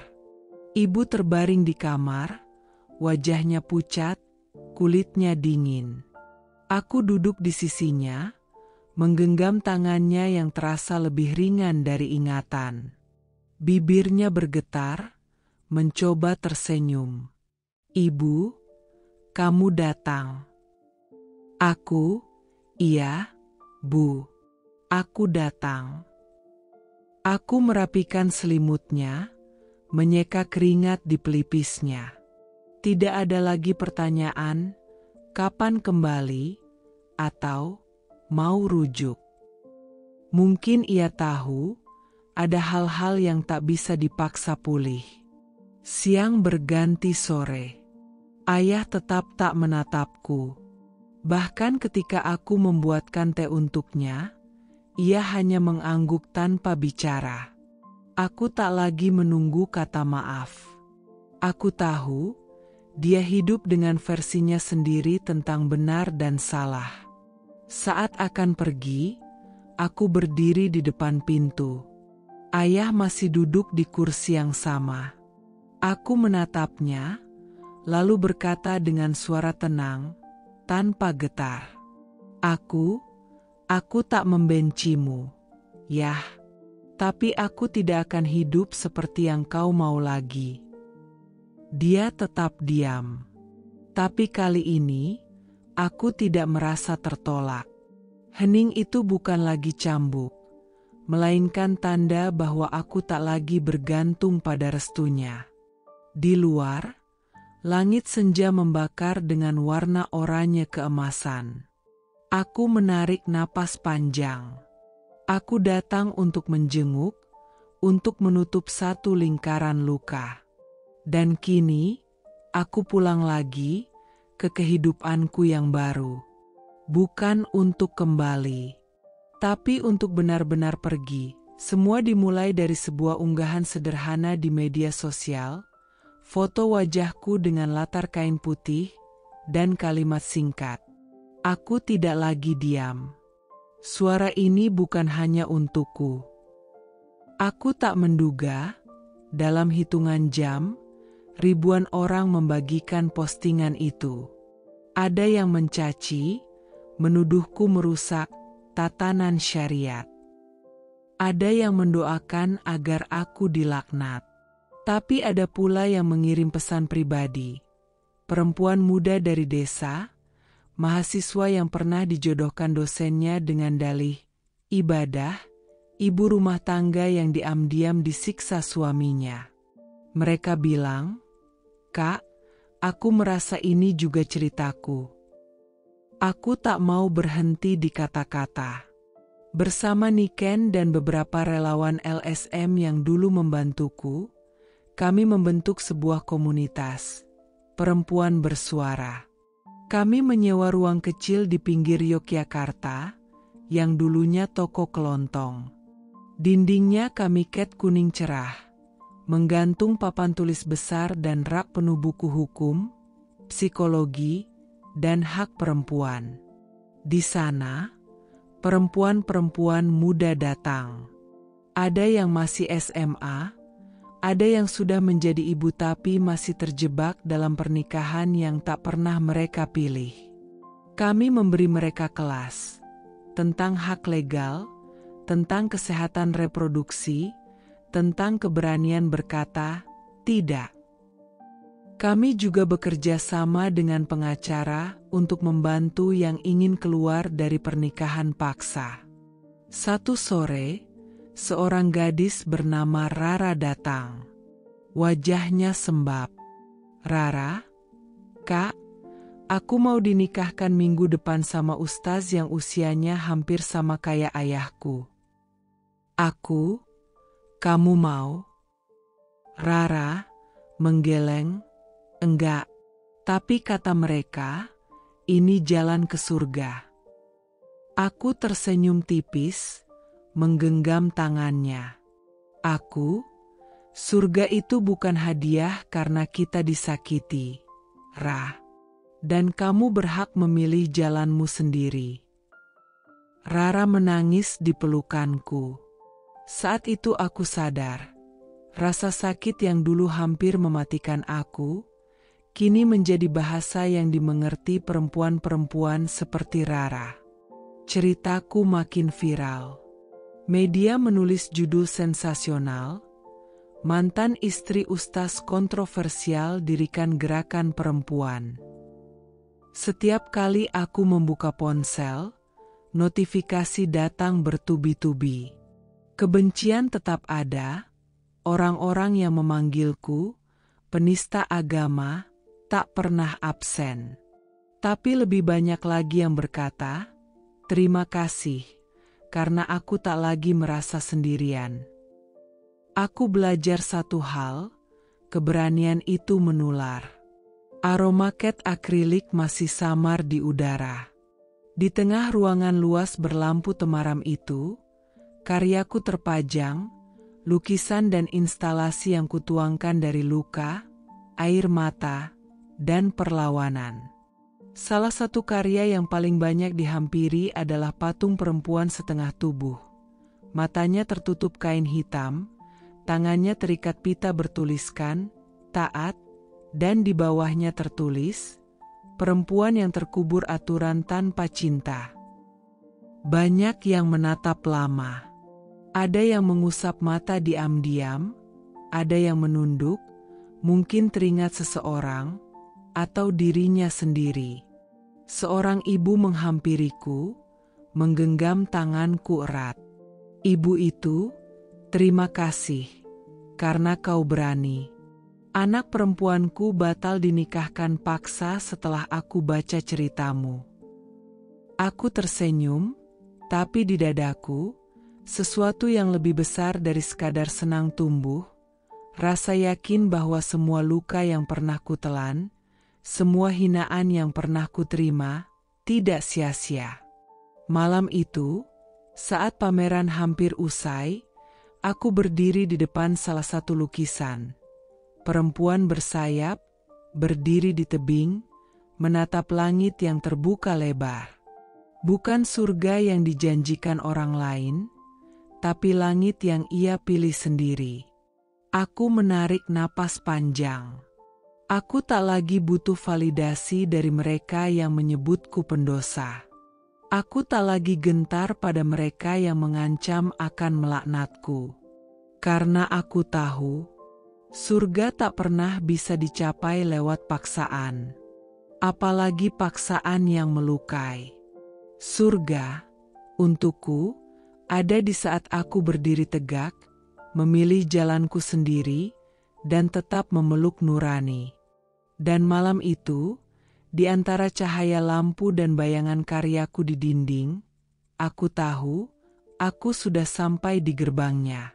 Ibu terbaring di kamar, wajahnya pucat, kulitnya dingin. Aku duduk di sisinya, menggenggam tangannya yang terasa lebih ringan dari ingatan. Bibirnya bergetar, mencoba tersenyum. Ibu, kamu datang. Aku, iya, Bu. Aku datang. Aku merapikan selimutnya, menyeka keringat di pelipisnya. Tidak ada lagi pertanyaan, kapan kembali, atau mau rujuk. Mungkin ia tahu, ada hal-hal yang tak bisa dipaksa pulih. Siang berganti sore. Ayah tetap tak menatapku. Bahkan ketika aku membuatkan teh untuknya, ia hanya mengangguk tanpa bicara. Aku tak lagi menunggu kata maaf. Aku tahu, dia hidup dengan versinya sendiri tentang benar dan salah. Saat akan pergi, aku berdiri di depan pintu. Ayah masih duduk di kursi yang sama. Aku menatapnya, lalu berkata dengan suara tenang, tanpa getar. Aku tak membencimu, Yah. Tapi aku tidak akan hidup seperti yang kau mau lagi. Dia tetap diam. Tapi kali ini, aku tidak merasa tertolak. Hening itu bukan lagi cambuk, melainkan tanda bahwa aku tak lagi bergantung pada restunya. Di luar, langit senja membakar dengan warna oranye keemasan. Aku menarik napas panjang. Aku datang untuk menjenguk, untuk menutup satu lingkaran luka. Dan kini, aku pulang lagi ke kehidupanku yang baru. Bukan untuk kembali, tapi untuk benar-benar pergi. Semua dimulai dari sebuah unggahan sederhana di media sosial, foto wajahku dengan latar kain putih, dan kalimat singkat. Aku tidak lagi diam. Suara ini bukan hanya untukku. Aku tak menduga, dalam hitungan jam, ribuan orang membagikan postingan itu. Ada yang mencaci, menuduhku merusak tatanan syariat. Ada yang mendoakan agar aku dilaknat. Tapi ada pula yang mengirim pesan pribadi. Perempuan muda dari desa, mahasiswa yang pernah dijodohkan dosennya dengan dalih ibadah, ibu rumah tangga yang diam-diam disiksa suaminya. Mereka bilang, "Kak, aku merasa ini juga ceritaku." Aku tak mau berhenti di kata-kata. Bersama Niken dan beberapa relawan LSM yang dulu membantuku, kami membentuk sebuah komunitas, Perempuan Bersuara. Kami menyewa ruang kecil di pinggir Yogyakarta, yang dulunya toko kelontong. Dindingnya kami cat kuning cerah, menggantung papan tulis besar dan rak penuh buku hukum, psikologi, dan hak perempuan. Di sana, perempuan-perempuan muda datang. Ada yang masih SMA, ada yang sudah menjadi ibu tapi masih terjebak dalam pernikahan yang tak pernah mereka pilih. Kami memberi mereka kelas tentang hak legal, tentang kesehatan reproduksi, tentang keberanian berkata tidak. Kami juga bekerja sama dengan pengacara untuk membantu yang ingin keluar dari pernikahan paksa. Satu sore, seorang gadis bernama Rara datang. Wajahnya sembab. "Rara, Kak, aku mau dinikahkan minggu depan sama ustaz yang usianya hampir sama kayak ayahku." "Aku? Kamu mau?" Rara menggeleng, "Enggak, tapi kata mereka, ini jalan ke surga." Aku tersenyum tipis, menggenggam tangannya. Surga itu bukan hadiah karena kita disakiti, Ra. Dan kamu berhak memilih jalanmu sendiri. Rara menangis di pelukanku. Saat itu aku sadar, rasa sakit yang dulu hampir mematikan aku, kini menjadi bahasa yang dimengerti perempuan-perempuan seperti Rara. Ceritaku makin viral. Media menulis judul sensasional, "Mantan istri ustaz kontroversial dirikan gerakan perempuan." Setiap kali aku membuka ponsel, notifikasi datang bertubi-tubi. Kebencian tetap ada, orang-orang yang memanggilku penista agama tak pernah absen. Tapi lebih banyak lagi yang berkata, "Terima kasih, karena aku tak lagi merasa sendirian." Aku belajar satu hal, keberanian itu menular. Aroma cat akrilik masih samar di udara. Di tengah ruangan luas berlampu temaram itu, karyaku terpajang, lukisan dan instalasi yang kutuangkan dari luka, air mata, dan perlawanan. Salah satu karya yang paling banyak dihampiri adalah patung perempuan setengah tubuh. Matanya tertutup kain hitam, tangannya terikat pita bertuliskan, "Taat," dan di bawahnya tertulis, "Perempuan yang terkubur aturan tanpa cinta." Banyak yang menatap lama. Ada yang mengusap mata diam-diam, ada yang menunduk, mungkin teringat seseorang, atau dirinya sendiri. Seorang ibu menghampiriku, menggenggam tanganku erat. "Ibu itu, terima kasih, karena kau berani." Anak perempuanku batal dinikahkan paksa setelah aku baca ceritamu. Aku tersenyum, tapi di dadaku, sesuatu yang lebih besar dari sekadar senang tumbuh, rasa yakin bahwa semua luka yang pernah kutelan, semua hinaan yang pernah kuterima, tidak sia-sia. Malam itu, saat pameran hampir usai, aku berdiri di depan salah satu lukisan. Perempuan bersayap, berdiri di tebing, menatap langit yang terbuka lebar. Bukan surga yang dijanjikan orang lain, tapi langit yang Ia pilih sendiri. Aku menarik napas panjang. Aku tak lagi butuh validasi dari mereka yang menyebutku pendosa. Aku tak lagi gentar pada mereka yang mengancam akan melaknatku. Karena aku tahu, surga tak pernah bisa dicapai lewat paksaan. Apalagi paksaan yang melukai. Surga, untukku, ada di saat aku berdiri tegak, memilih jalanku sendiri, dan tetap memeluk nurani. Dan malam itu, di antara cahaya lampu dan bayangan karyaku di dinding, aku tahu, aku sudah sampai di gerbangnya.